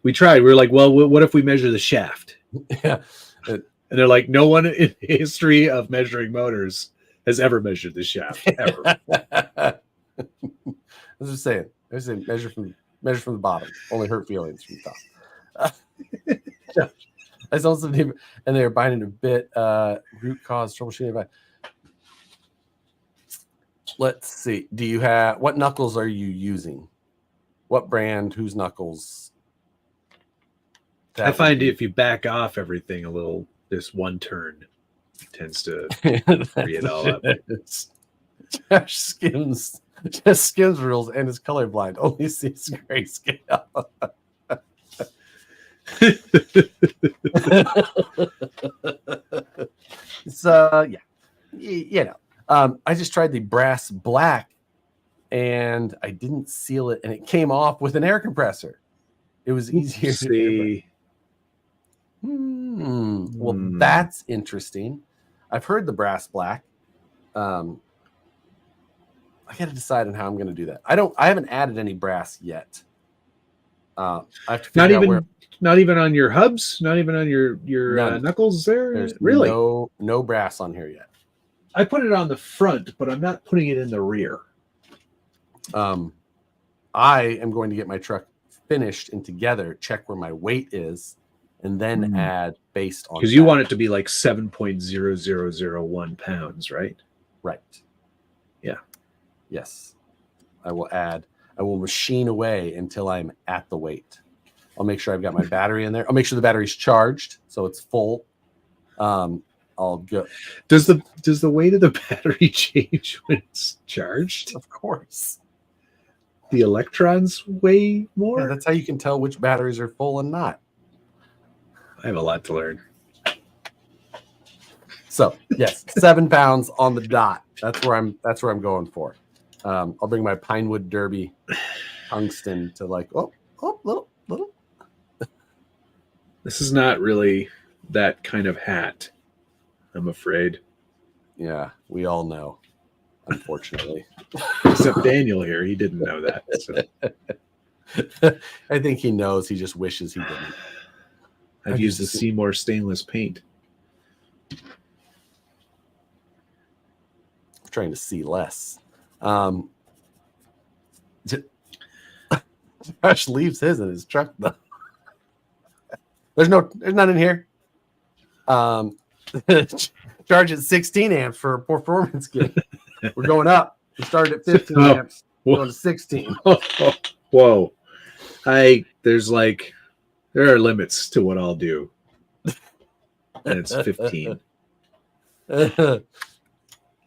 We were like, well, what if we measure the shaft? Yeah. And they're like, no one in the history of measuring motors has ever measured the shaft, ever. I was just saying. I was saying measure from the bottom. Only hurt feelings from the top. I saw something, and they were binding a bit root cause troubleshooting. Let's see. Do you have what knuckles are you using? What brand? Whose knuckles? I find if you back off everything a little, this one turn tends to free it all up. Josh skims rules and is colorblind. Only sees grayscale. So yeah, I just tried the brass black, and I didn't seal it, and it came off with an air compressor. It was easier to see. Well, that's interesting. I've heard the brass black. I got to decide on how I'm going to do that. I haven't added any brass yet. I have to not even on your hubs, not even on your knuckles there. There's really no brass on here yet. I put it on the front, but I'm not putting it in the rear. I am going to get my truck finished and together, check where my weight is, and then add based on because you want it to be like 7.0001 pounds, right? Right. Yeah. Yes. I will machine away until I'm at the weight. I'll make sure I've got my battery in there. I'll make sure the battery's charged so it's full. I'll go. Does the weight of the battery change when it's charged? Of course. The electrons weigh more? Yeah, that's how you can tell which batteries are full and not. I have a lot to learn. So yes, 7 pounds on the dot. That's where I'm going for. I'll bring my Pinewood Derby tungsten to little. This is not really that kind of hat, I'm afraid. Yeah, we all know, unfortunately. Except Daniel here, he didn't know that. So. I think he knows. He just wishes he didn't. I've used the Seymour stainless paint. I'm trying to see less. Josh leaves his in his truck though. There's none in here. Charge at 16 amps for a performance kit. We're going up. We started at 15 amps. We're going to 16. Whoa. There are limits to what I'll do. And it's 15.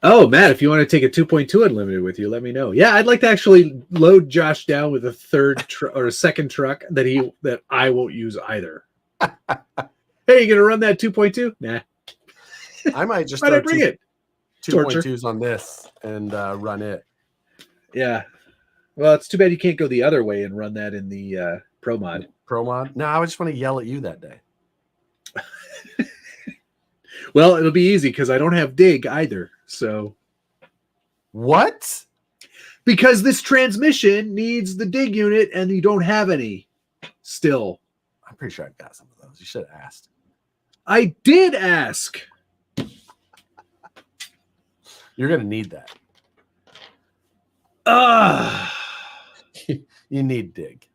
Oh, Matt, if you want to take a 2.2 unlimited with you, let me know. Yeah, I'd like to actually load Josh down with a third or a second truck that I won't use either. Hey, you gonna run that 2.2? Nah. I might just Why'd I bring it? 2.2s on this and run it. Yeah. Well, it's too bad you can't go the other way and run that in the Pro Mod. Pro Mod? No, I just want to yell at you that day. Well, it'll be easy because I don't have dig either. So what? Because this transmission needs the dig unit and you don't have any still. I'm pretty sure I've got some of those. You should have asked. I did ask. You're going to need that. You need dig.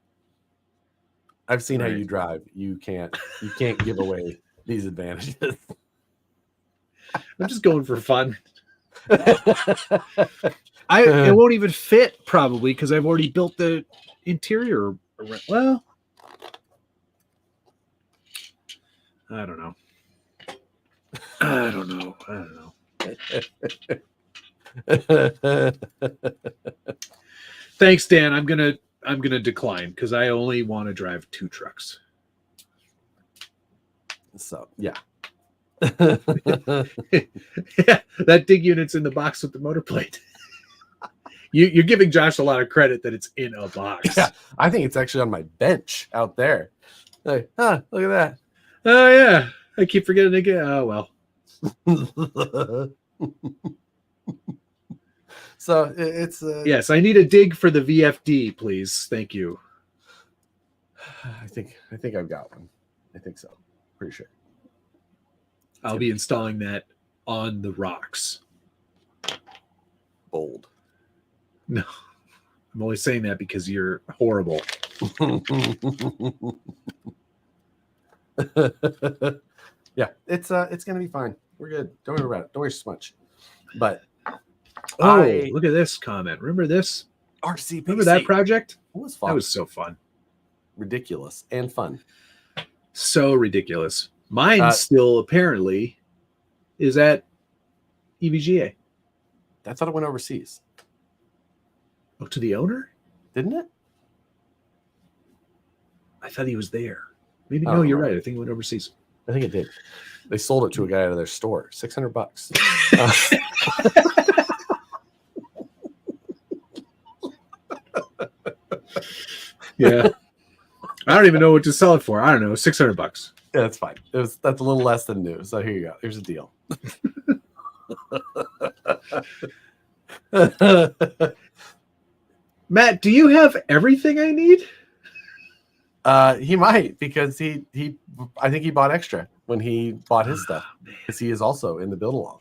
I've seen how you drive. You can't give away these advantages. I'm just going for fun. It won't even fit probably because I've already built the interior. Well, I don't know. Thanks, Dan. I'm gonna decline because I only want to drive 2 trucks. So yeah. Yeah, that dig unit's in the box with the motor plate. You're giving Josh a lot of credit that it's in a box. Yeah, I think it's actually on my bench out there. Like, look at that. Oh yeah, I keep forgetting again. Oh well. So it's yes, I need a dig for the VFD, please. Thank you. I think I've got one. I think so. Pretty sure. I'll be installing that on the rocks. Bold. No, I'm only saying that because you're horrible. Yeah, it's gonna be fine. We're good. Don't worry about it. Don't worry so much. But look at this comment. Remember this? RCPC. Remember that project? It was fun. That was so fun. Ridiculous and fun. So ridiculous. Mine still apparently is at EVGA. I thought it went overseas. Oh, to the owner? Didn't it? I thought he was there. Maybe no, you're right. I think it went overseas. I think it did. They sold it to a guy out of their store. $600. Yeah. I don't even know what to sell it for. I don't know. $600. Yeah, that's fine. That's a little less than new. So here you go. Here's a deal. Matt, do you have everything I need? He might, because I think he bought extra when he bought his stuff, because he is also in the build along.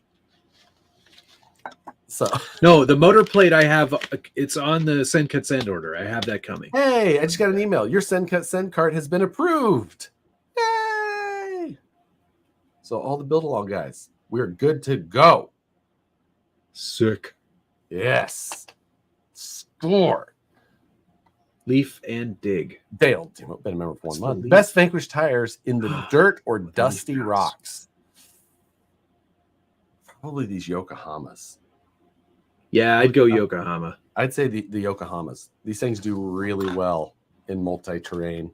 So no, the motor plate I have, it's on the send cut send order. I have that coming. Hey, I just got an email. Your send cut send cart has been approved. Yay! So all the build along guys, we're good to go. Sick. Yes. Score. Leaf and dig. Dale, been a member for 1 month. Best Vanquish tires in the dirt or dusty rocks. Probably these Yokohamas. Yeah, I'd go Yokohama. I'd say the Yokohamas. These things do really well in multi-terrain.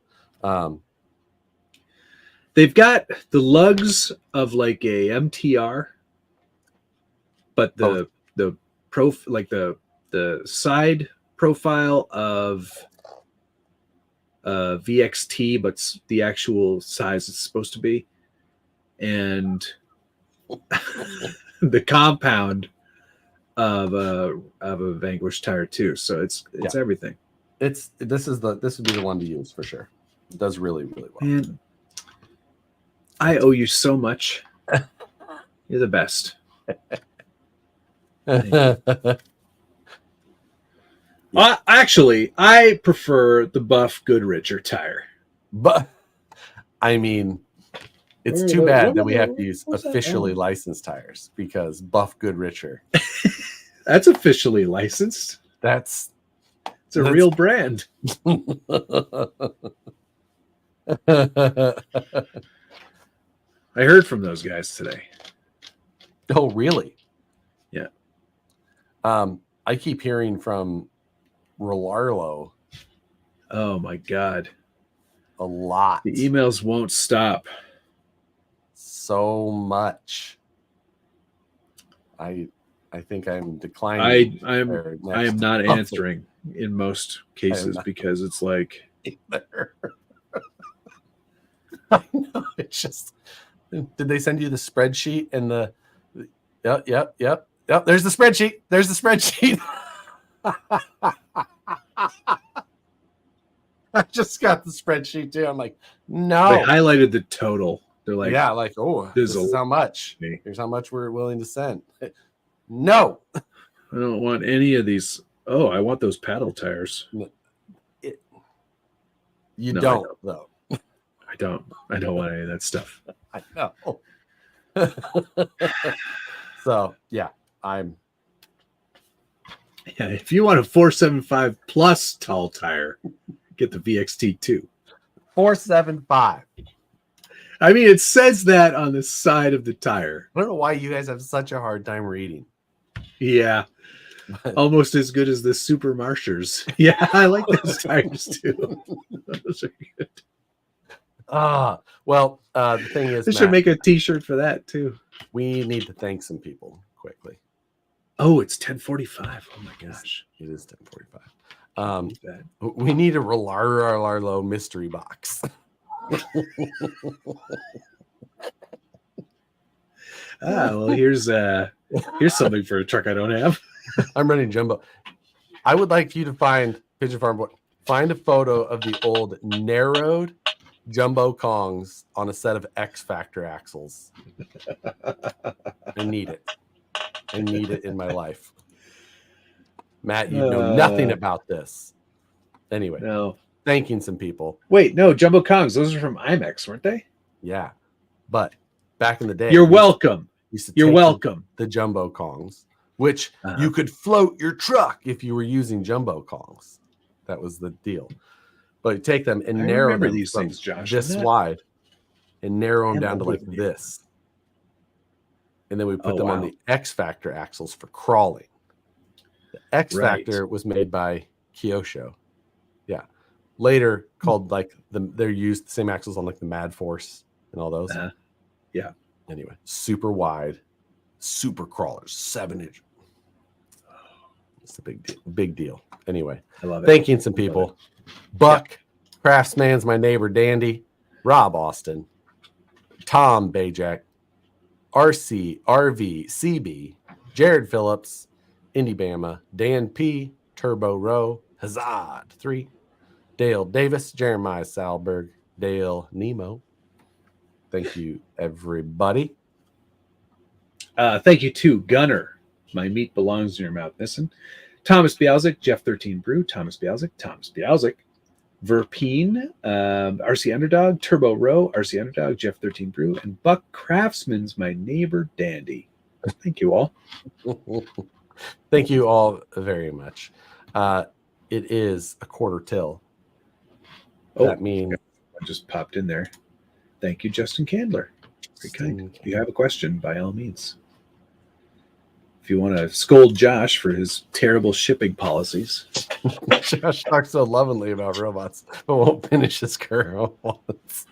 They've got the lugs of like a MTR, but the side profile of VXT, but the actual size it's supposed to be, and the compound of a Vanquish tire too. So it's everything. This would be the one to use for sure. It does really, really well. Man, I owe you so much. You're the best. Actually, I prefer the Buff Goodricher tire. But I mean, it's too bad that we have to use officially licensed tires, because Buff Goodricher. That's officially licensed. It's a real brand. I heard from those guys today. Oh, really? Yeah. I keep hearing from Rolarlo. Oh my God. A lot. The emails won't stop. So much. I think I'm declining. I am not answering in most cases because it's like I know, it's just, did they send you the spreadsheet and the yep, there's the spreadsheet. I just got the spreadsheet too. I'm like, no. They highlighted the total. They're like, yeah, like, oh, this is how much. Here's how much we're willing to send. No. I don't want any of these. Oh, I want those paddle tires. You don't, though. I don't want any of that stuff. I know. So, yeah, if you want a 475 plus tall tire, get the VXT 2. 475. I mean, it says that on the side of the tire. I don't know why you guys have such a hard time reading. Yeah. Almost as good as the Super Marshers. Yeah, I like those tires too. Those are good. Well, the thing is, they should make a t-shirt for that too. We need to thank some people quickly. Oh, it's 10:45. Oh my gosh. It is 10:45. We need a Rolarlo mystery box. Well, here's something for a truck I don't have. I'm running jumbo. I would like you to find Pigeon Farm Boy. Find a photo of the old narrowed jumbo Kongs on a set of X Factor axles. I need it. I need it in my life. Matt, you know nothing about this. Anyway, no. Thanking some people. Wait, no, jumbo Kongs. Those are from IMAX, weren't they? Yeah, but back in the day, you're welcome. You're welcome. The jumbo Kongs. which you could float your truck if you were using jumbo Kongs. That was the deal. But you take them and narrow them these from things, Josh. this wide and narrow them down to like this. And then we put them on the X Factor axles for crawling. The X Factor was made by Kyosho. Yeah. Later called like they're used the same axles on like the Mad Force and all those. Yeah. Anyway, super wide, super crawlers, 7-inch. It's a big deal. Anyway, I love it. Thanking some people. Buck, Craftsman's my neighbor Dandy, Rob Austin, Tom Bajak, RC, RV, CB, Jared Phillips, Indy Bama, Dan P, Turbo Row, Hazard 3, Dale Davis, Jeremiah Salberg, Dale Nemo. Thank you, everybody. Thank you to Gunner. My meat belongs in your mouth. Listen. Thomas Bialzik, Jeff 13 Brew, Thomas Bialzik, Verpine, RC Underdog, Turbo Row, RC Underdog, Jeff 13 Brew, and Buck Craftsman's my neighbor Dandy. Thank you all. Thank you all very much. It is a quarter till. That means I just popped in there. Thank you, Justin Candler. Very kind. If you have a question, by all means. If you want to scold Josh for his terrible shipping policies. Josh talks so lovingly about robots, but won't finish his current ones.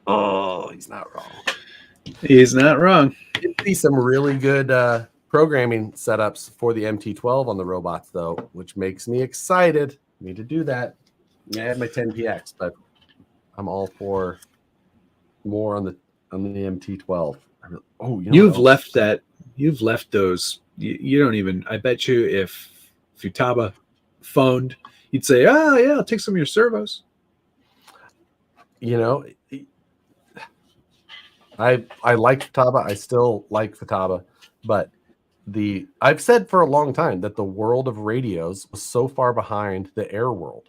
Oh, he's not wrong. He's not wrong. You see some really good programming setups for the MT12 on the robots, though, which makes me excited. Need to do that. I have my 10PX, but I'm all for more on the MT12. You've left those. You don't even. I bet you if Futaba phoned, you'd say, "Oh yeah, I'll take some of your servos." You know, I like Futaba. I still like Futaba, but I've said for a long time that the world of radios was so far behind the air world.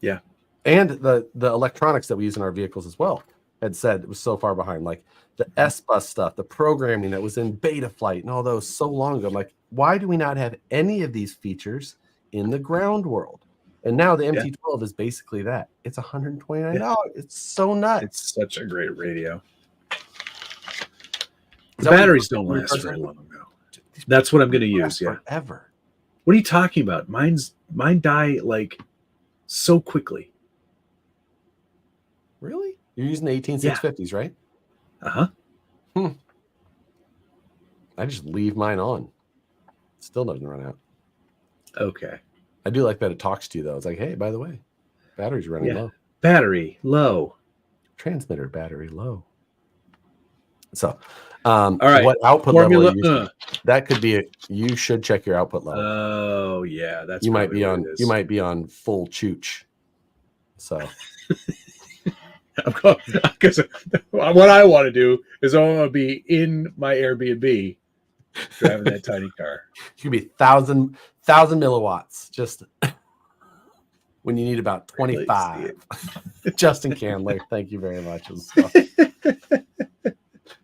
Yeah, and the electronics that we use in our vehicles as well. Had said it was so far behind, like the S-Bus stuff, the programming that was in beta flight and all those so long ago. I'm like, why do we not have any of these features in the ground world? And now the MT12 is basically that. It's $129. Yeah. It's so nuts. It's such a great radio. The batteries don't last very long, though. That's what I'm going to use. Yeah, forever. What are you talking about? Mine die like so quickly. Really? You're using the 18650s, right? I just leave mine on. It still doesn't run out. Okay. I do like that it talks to you, though. It's like, hey, by the way, battery's running low. Battery low. Transmitter battery low. So, all right. What output level are you using? That could be you should check your output level. Oh, yeah. That's you might be on full chooch. So because what I want to do is I want to be in my Airbnb driving that tiny car. You could be 1,000 milliwatts just when you need about 25. Justin Candler, thank you very much.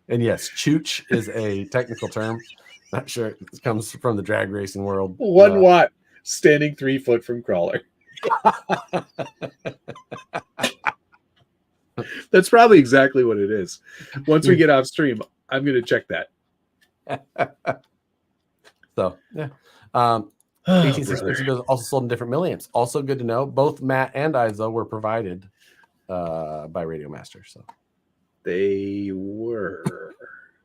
And yes, chooch is a technical term. Not sure it comes from the drag racing world. 1 watt standing 3 foot from crawler. That's probably exactly what it is. Once we get off stream, I'm going to check that. So, yeah. 18650 also sold in different milliamps. Also good to know. Both Matt and I, though, were provided by Radio Master. So they were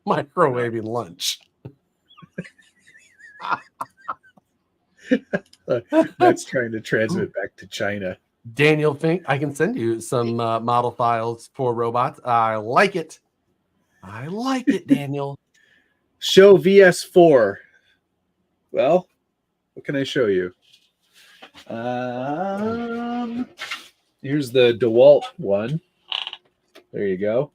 microwaving lunch. That's trying to transmit back to China. Daniel Fink, I can send you some model files for robots. I like it. Daniel. Show VS4. Well, what can I show you? Here's the Dewalt one. There you go.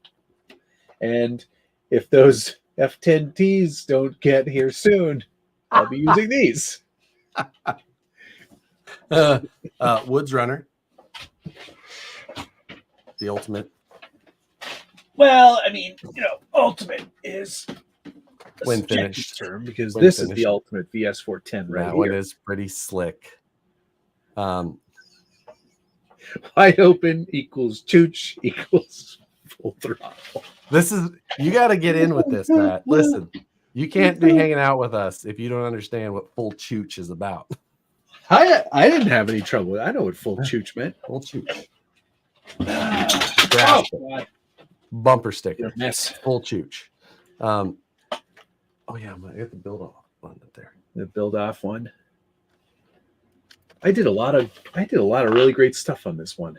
And if those F10Ts don't get here soon, I'll be using these. Woods Runner. The ultimate Well, I mean, ultimate is a When subjective finished. term because When this is finished. the ultimate VS410 right That here. one is pretty slick. Wide open equals chooch equals full throttle. This is, you got to get in with this, Matt. Listen, you can't be hanging out with us if you don't understand what full chooch is about. I didn't have any trouble. I know what full chooch meant. Full chooch. Oh, God. Bumper sticker. You're a mess. Full chooch. Oh yeah, I have to build off on it there. The build off one. I did a lot of really great stuff on this one.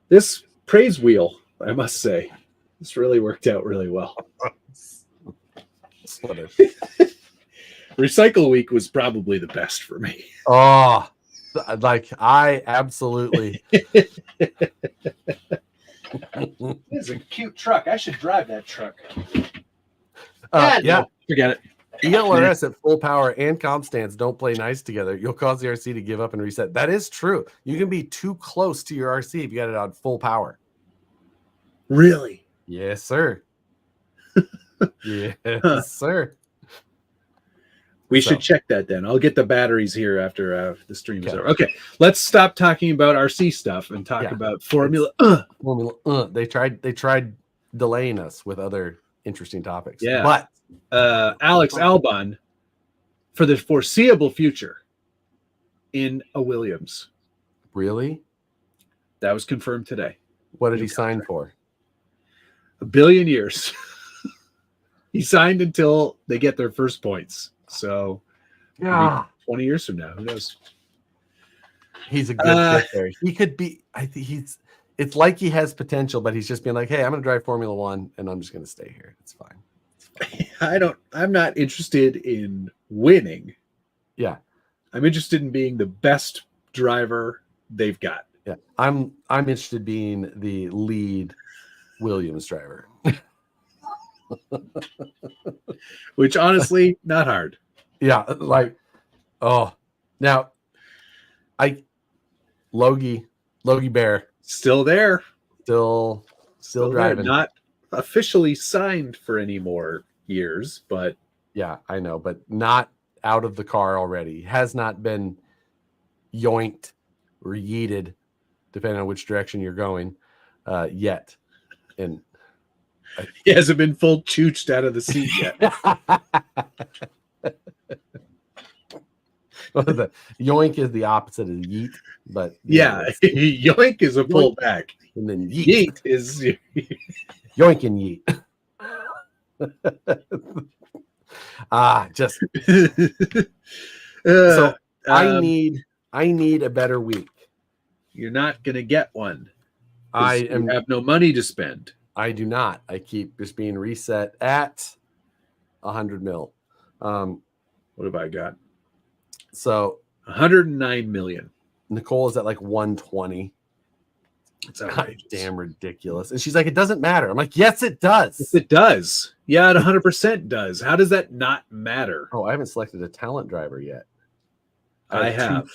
This praise wheel, I must say, this really worked out really well. Recycle week was probably the best for me. Oh, like I absolutely. This is a cute truck. I should drive that truck. Yeah, no, forget it. ELRS at full power and comp stands don't play nice together. You'll cause the RC to give up and reset. That is true. You can be too close to your RC if you got it on full Really? Yes, sir. Yes, sir. We should check that then. I'll get the batteries here after the stream is over. Okay, let's stop talking about RC stuff and talk about Formula. They tried delaying us with other interesting topics. Yeah, but Alex Albon for the foreseeable future in a Williams. Really? That was confirmed today. What did he sign for? 1 billion years. He signed until they get their first points. So, 20 years from now, who knows? He's a good fit there. He could be. I think it's like he has potential, but he's just being like, "Hey, I'm going to drive Formula One, and I'm just going to stay here. It's fine." I'm not interested in winning. Yeah, I'm interested in being the best driver they've got. Yeah, I'm interested in being the lead Williams driver. Which honestly, not hard. Yeah, like, oh, now Logie Bear still there, still driving. Not officially signed for any more years, but yeah, I know, but not out of the car already. Has not been yoinked or yeeted, depending on which direction you're going, yet. And he hasn't been full chooched out of the seat yet. The yoink is the opposite of yeet, but yoink is a pull back, and then yeet is yoink and yeet. Just so I need a better week. You're not gonna get one. You have no money to spend. I do not. I keep just being reset at 100 mil. What have I got? So 109 million. Nicole is at like 120. It's outrageous. Damn ridiculous. And she's like, it doesn't matter. I'm like, yes, it does. Yes, it does. Yeah, it 100% does. How does that not matter? Oh, I haven't selected a talent driver yet. I have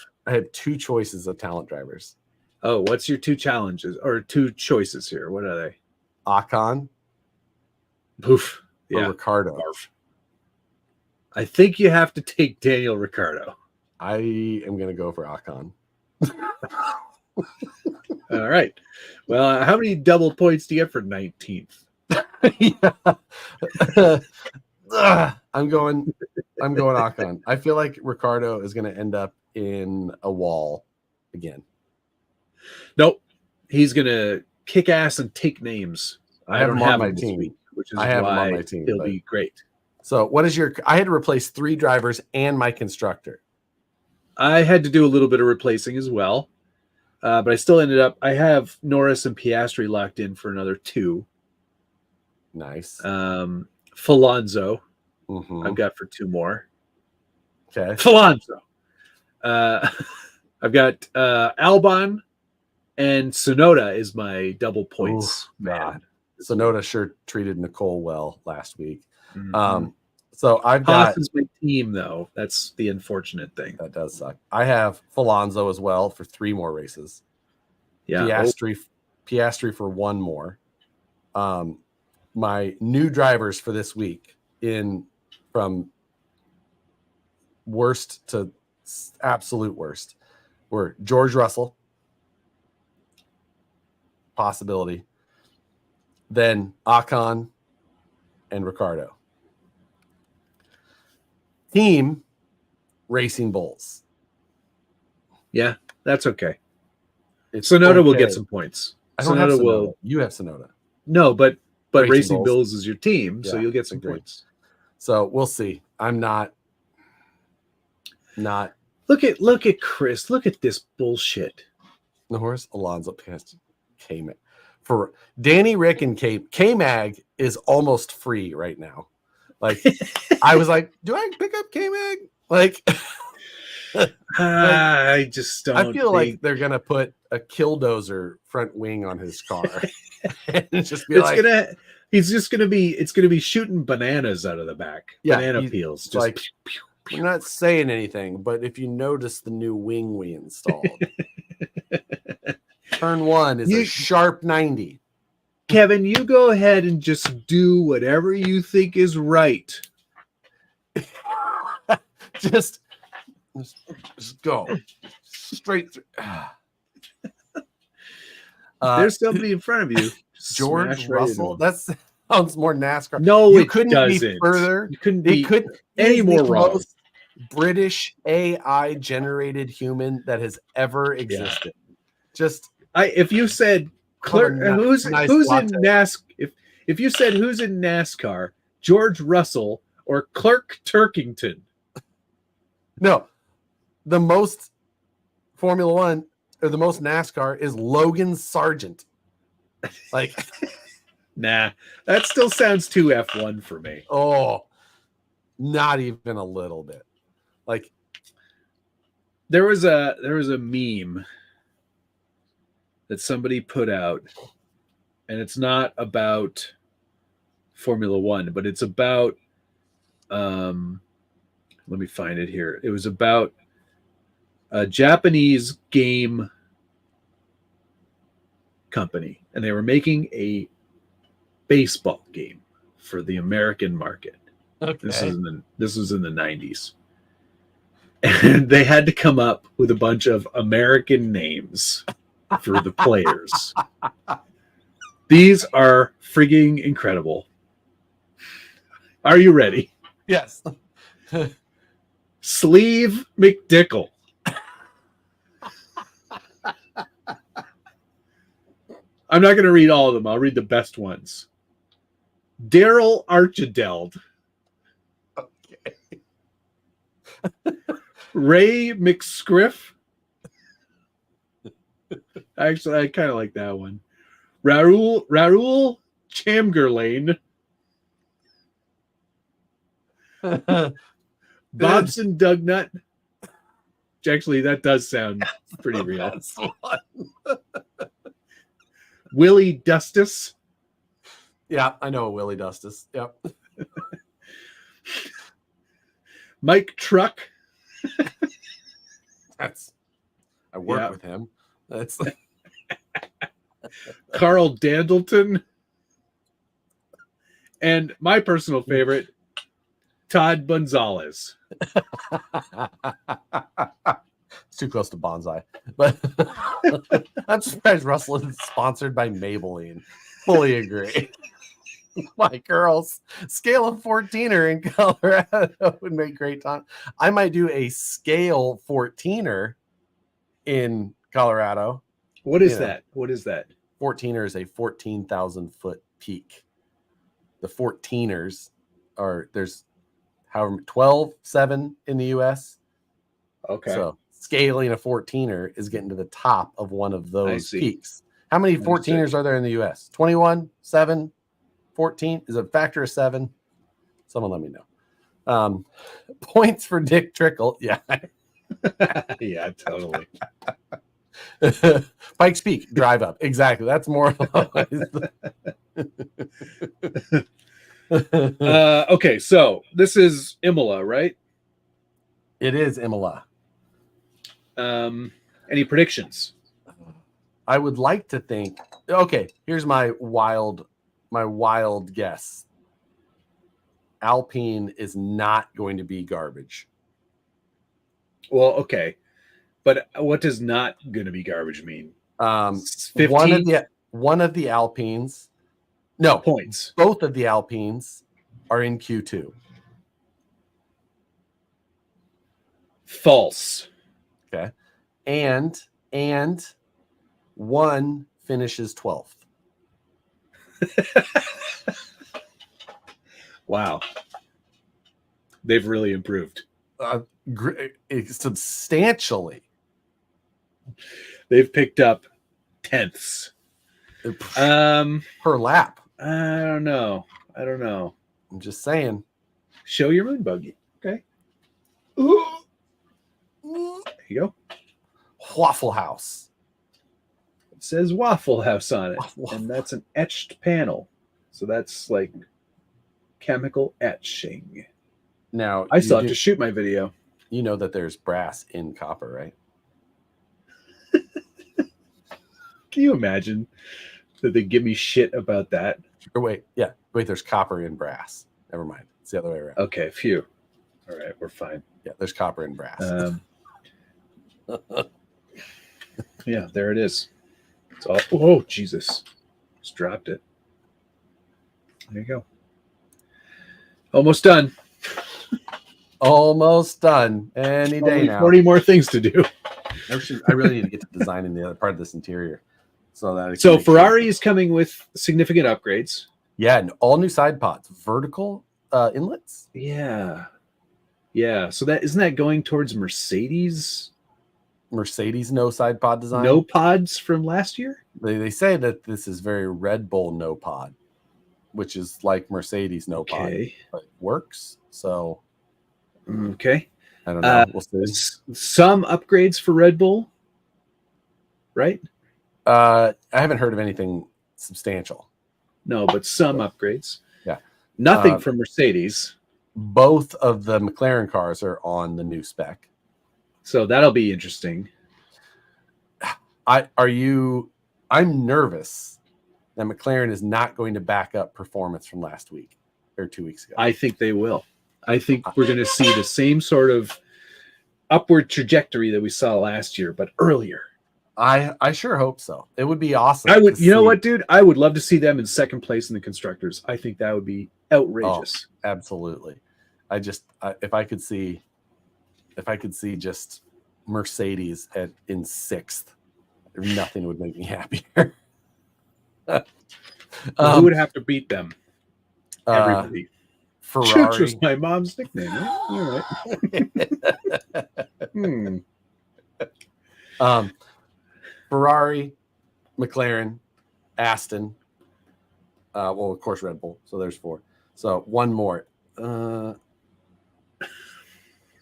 2 choices of talent drivers. Oh, what's your 2 challenges or 2 choices here? What are they? Akon. Poof. Or Ricardo. Barf. I think you have to take Daniel Ricciardo. I am going to go for Akon. All right. Well, how many double points do you get for 19th? I'm going Akon. I feel like Ricardo is going to end up in a wall again. Nope. He's going to kick ass and take names. I don't have him on my team, which is I have him why on my team. He'll be great. So what is I had to replace 3 drivers and my constructor. I had to do a little bit of replacing as well. But I still ended up, I have Norris and Piastri locked in for another 2. Nice. Falonzo, I've got for 2 more. Okay. Falonzo. I've got Albon and Sonoda is my double points. Man. Sonoda sure treated Nicole well last week. So I've got Haas is my team, though. That's the unfortunate thing. That does suck. I have Falonzo as well for 3 more races. Yeah. Piastri for 1 more. My new drivers for this week from worst to absolute worst were George Russell, possibility, then Ocon and Ricardo. Team Racing Bulls. Yeah, that's okay. Sonoda will get some points. I don't have Sonoda. You have Sonoda. No, but Racing Bulls is your team, so you'll get some agreed. points. So we'll see. I'm not. Look at Chris. Look at this bullshit. Norris Alonso past K-Mag. For Danny, Rick, and K-Mag is almost free right now. Like, I was like, do I pick up K-Mag? Like, I just don't. I feel like they're gonna put a killdozer front wing on his car, and just be it's gonna be shooting bananas out of the back. Yeah, banana peels. Just like, I'm not saying anything, but if you notice the new wing we installed, turn one is a sharp 90. Kevin, you go ahead and just do whatever you think is right. just go straight through. There's somebody in front of you. George Russell. That sounds more NASCAR. No, you it couldn't doesn't. be further. You couldn't be any more wrong. Most British AI generated human that has ever existed. Yeah. Just if you said who's in NASCAR, if you said who's in NASCAR, George Russell or Clark Turkington. No, the most Formula One or the most NASCAR is Logan Sargent. Like, nah, that still sounds too F1 for me. Oh, not even a little bit. Like, there was a meme that somebody put out, and it's not about Formula One, but it's about let me find it here. It was about a Japanese game company, and they were making a baseball game for the American market. Okay. This was in the 90s. And they had to come up with a bunch of American names for the players. These are frigging incredible. Are you ready? Yes. Sleeve McDickle. I'm not going to read all of them. I'll read the best ones. Daryl Archideld. Okay. Ray McScriff. Actually, I kind of like that one. Raoul Chamberlain. Bobson Dugnut. Actually, that does sound pretty real. Willie Dustis. Yeah, I know a Willie Dustis. Yep. Mike Truck. I work with him. That's Carl Dandleton. And my personal favorite, Todd Gonzalez. It's too close to bonsai. But I'm surprised Russell is sponsored by Maybelline. Fully agree. My girls, scale of 14er in Colorado would make great time. I might do a scale 14er in Colorado. What is that? What is that? 14er is a 14,000 foot peak. The 14ers are there's however 7 in the US. Okay. So scaling a 14er is getting to the top of one of those peaks. How many 14ers are there in the US? 21, 7, 14? Is it a factor of 7? Someone let me know. Points for Dick Trickle. Yeah. Yeah, totally. Pikes Peak, drive up. Exactly. That's more. Okay, so this is Imola, right? It is Imola. Any predictions? I would like to think. Okay, here's my wild wild guess. Alpine is not going to be garbage. Well, okay. But what does not going to be garbage mean? 15? One of the Alpines. No. Points. Both of the Alpines are in Q2. False. Okay. And one finishes 12th. Wow. They've really improved. Substantially. They've picked up tenths. Per lap. I don't know. I'm just saying. Show your moon buggy. Okay. There you go. Waffle House. It says Waffle House on it. And that's an etched panel. So that's like chemical etching. Now, I still have to shoot my video. You know that there's brass in copper, right? Can you imagine that they give me shit about that? Or wait, there's copper in brass. Never mind. It's the other way around. Okay, phew. All right, we're fine. Yeah, there's copper in brass. Yeah, there it is. It's all, oh, Jesus. Just dropped it. There you go. Almost done. Almost done. Any day now. 40 more things to do. I really need to get to designing the other part of this interior. So Ferrari is coming with significant upgrades. Yeah, and all new side pods, vertical inlets. Yeah. So that isn't that going towards Mercedes? Mercedes no side pod design. No pods from last year. They say that this is very Red Bull no pod, which is like Mercedes no pod, but it works. So okay, I don't know. We'll see. Some upgrades for Red Bull, right? I haven't heard of anything substantial. No, but some upgrades. Yeah. Nothing from Mercedes. Both of the McLaren cars are on the new spec. So that'll be interesting. I'm nervous that McLaren is not going to back up performance from last week or 2 weeks ago. I think they will. I think we're going to see the same sort of upward trajectory that we saw last year, but earlier. I sure hope so. It would be awesome. I would, you know what, dude? I would love to see them in second place in the constructors. I think that would be outrageous. Oh, absolutely. If I could see just Mercedes in sixth, nothing would make me happier. Who would have to beat them? Everybody. Ferrari. Chooch was my mom's nickname. Right? All right. Ferrari, McLaren, Aston. Well, of course, Red Bull. So there's 4. So one more.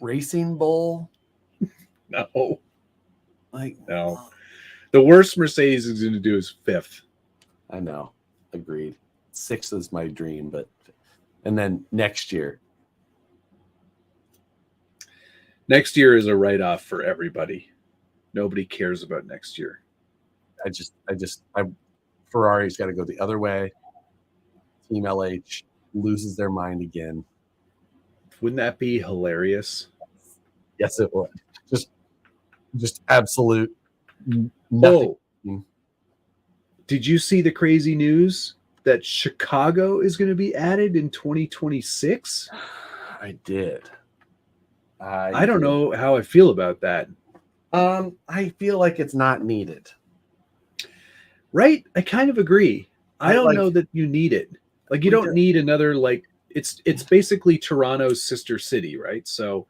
Racing Bull. No. No. The worst Mercedes is going to do is 5th. I know. Agreed. 6th is my dream, and then next year. Next year is a write-off for everybody. Nobody cares about next year. Ferrari's got to go the other way. Team LH loses their mind again. Wouldn't that be hilarious? Yes, it would. Just absolute nothing. Oh. Did you see the crazy news that Chicago is going to be added in 2026? I did. I don't know how I feel about that. I feel like it's not needed. Right? I kind of agree. I don't know that you need it. Like, you don't need another, like, it's basically Toronto's sister city, right? So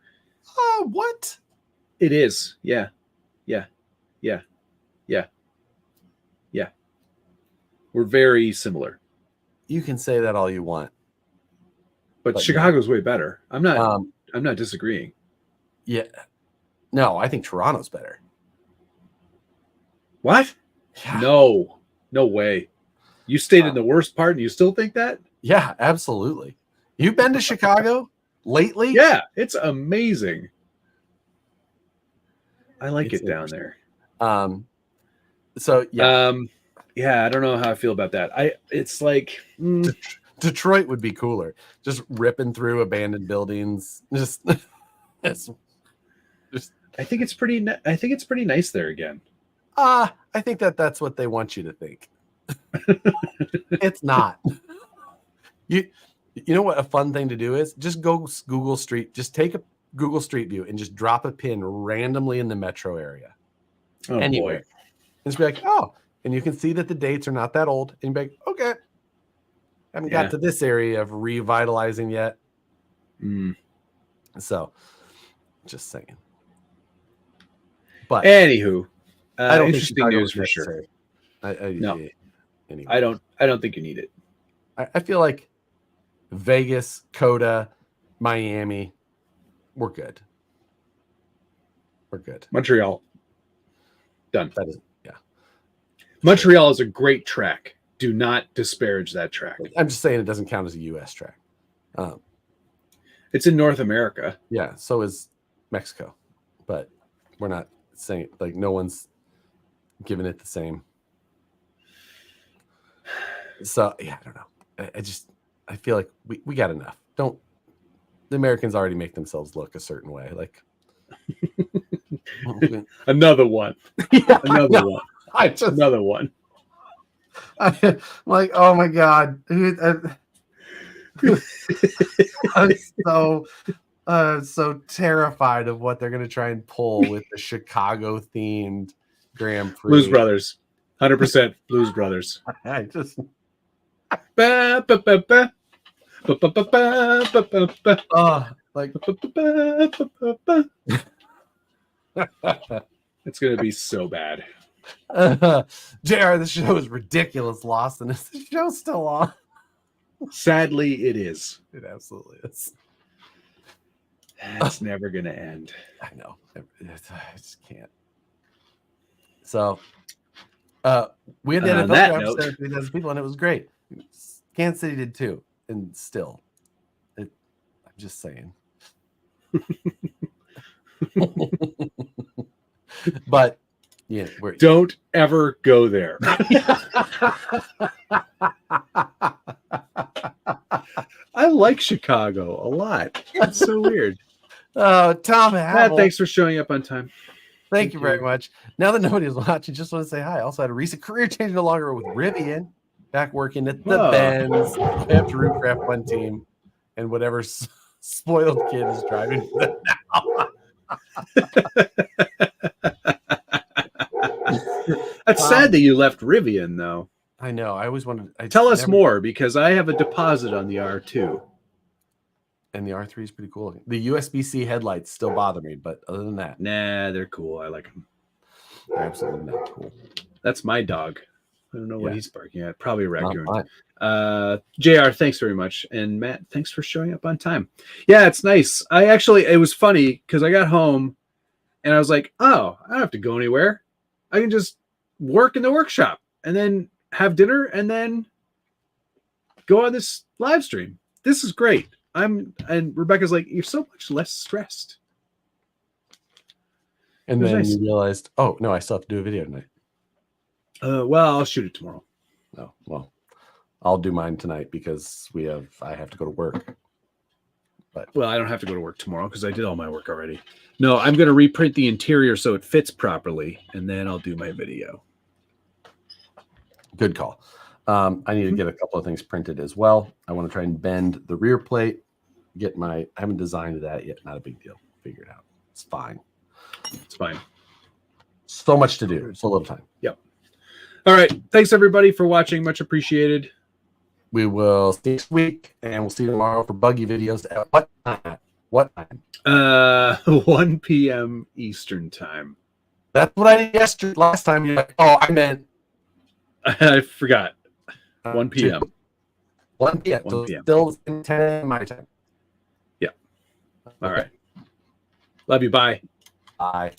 what? It is. Yeah. We're very similar. You can say that all you want. But Chicago's way better. I'm not disagreeing. Yeah. No, I think Toronto's better. What? Yeah. No way. You stayed in the worst part and you still think that? Yeah, absolutely. You've been to Chicago lately? Yeah, it's amazing. I like it down there. So yeah. Yeah, I don't know how I feel about that. It's like Detroit would be cooler. Just ripping through abandoned buildings. Just I think it's pretty. I think it's pretty nice there again. I think that's what they want you to think. It's not. You know what a fun thing to do is? Just go Google Street. Just take a Google Street View and just drop a pin randomly in the metro area. Oh Anywhere. boy. And just be like, oh, and you can see that the dates are not that old. And be like, okay. Haven't got to this area of revitalizing yet. So, just saying. But anywho, I don't interesting news for sure. No, anyway. I don't think you need it. I feel like Vegas, Coda, Miami, we're good. We're good. Montreal, done. That is, yeah. Montreal is a great track. Do not disparage that track. I'm just saying it doesn't count as a U.S. track. It's in North America. Yeah, so is Mexico, but we're not saying like no one's giving it the same. So yeah, I don't know. I feel like we got enough. The Americans already make themselves look a certain way. Like another one. Yeah, another one. Another one. I'm like, oh my God. I'm so terrified of what they're going to try and pull with the Chicago themed Grand Prix. Blues Brothers. 100% Blues Brothers. I just it's going to be so bad. JR, this show is ridiculous. Lost in this. The show's still on. Sadly, it is. It absolutely is. It's never going to end. I know. I just can't. So, we had the NFL draft there, 3,000 people, and it was great. Kansas City did too, and still, I'm just saying. But yeah, don't ever go there. I like Chicago a lot. It's so weird. Tom, Matt, thanks for showing up on time. Thank you very much. Now that nobody is watching, just want to say hi. I also had a recent career change no longer with Rivian, back working at the Benz, after Rootcraft One team, and whatever spoiled kid is driving for them now. That's sad that you left Rivian, though. I know. I always wanted. Tell us more, because I have a deposit on the R2. And the R3 is pretty cool. The USB-C headlights still bother me, but other than that, nah, they're cool. I like them. They're absolutely not cool. That's my dog. I don't know what he's barking at. Probably a raccoon. JR, thanks very much. And Matt, thanks for showing up on time. Yeah, it's nice. It was funny because I got home and I was like, oh, I don't have to go anywhere. I can just work in the workshop and then have dinner and then go on this live stream. This is great. And Rebecca's like, you're so much less stressed. And then you realized, oh no, I still have to do a video tonight. Well, I'll shoot it tomorrow. Oh, well, I'll do mine tonight because I have to go to work. Well, I don't have to go to work tomorrow because I did all my work already. No, I'm going to reprint the interior so it fits properly, and then I'll do my video. Good call. I need to get a couple of things printed as well. I want to try and bend the rear plate. I haven't designed that yet. Not a big deal. Figure it out. It's fine. It's fine. So much to do. So little time. Yep. All right. Thanks everybody for watching. Much appreciated. We will see you next week, and we'll see you tomorrow for buggy videos. At what time? What time? 1 p.m. Eastern time. That's what I did last time. You're like, oh, I meant. I forgot. 1 p.m. 1 p.m. 1 p.m. Still 10 my time. Yeah. All right. Love you. Bye. Bye.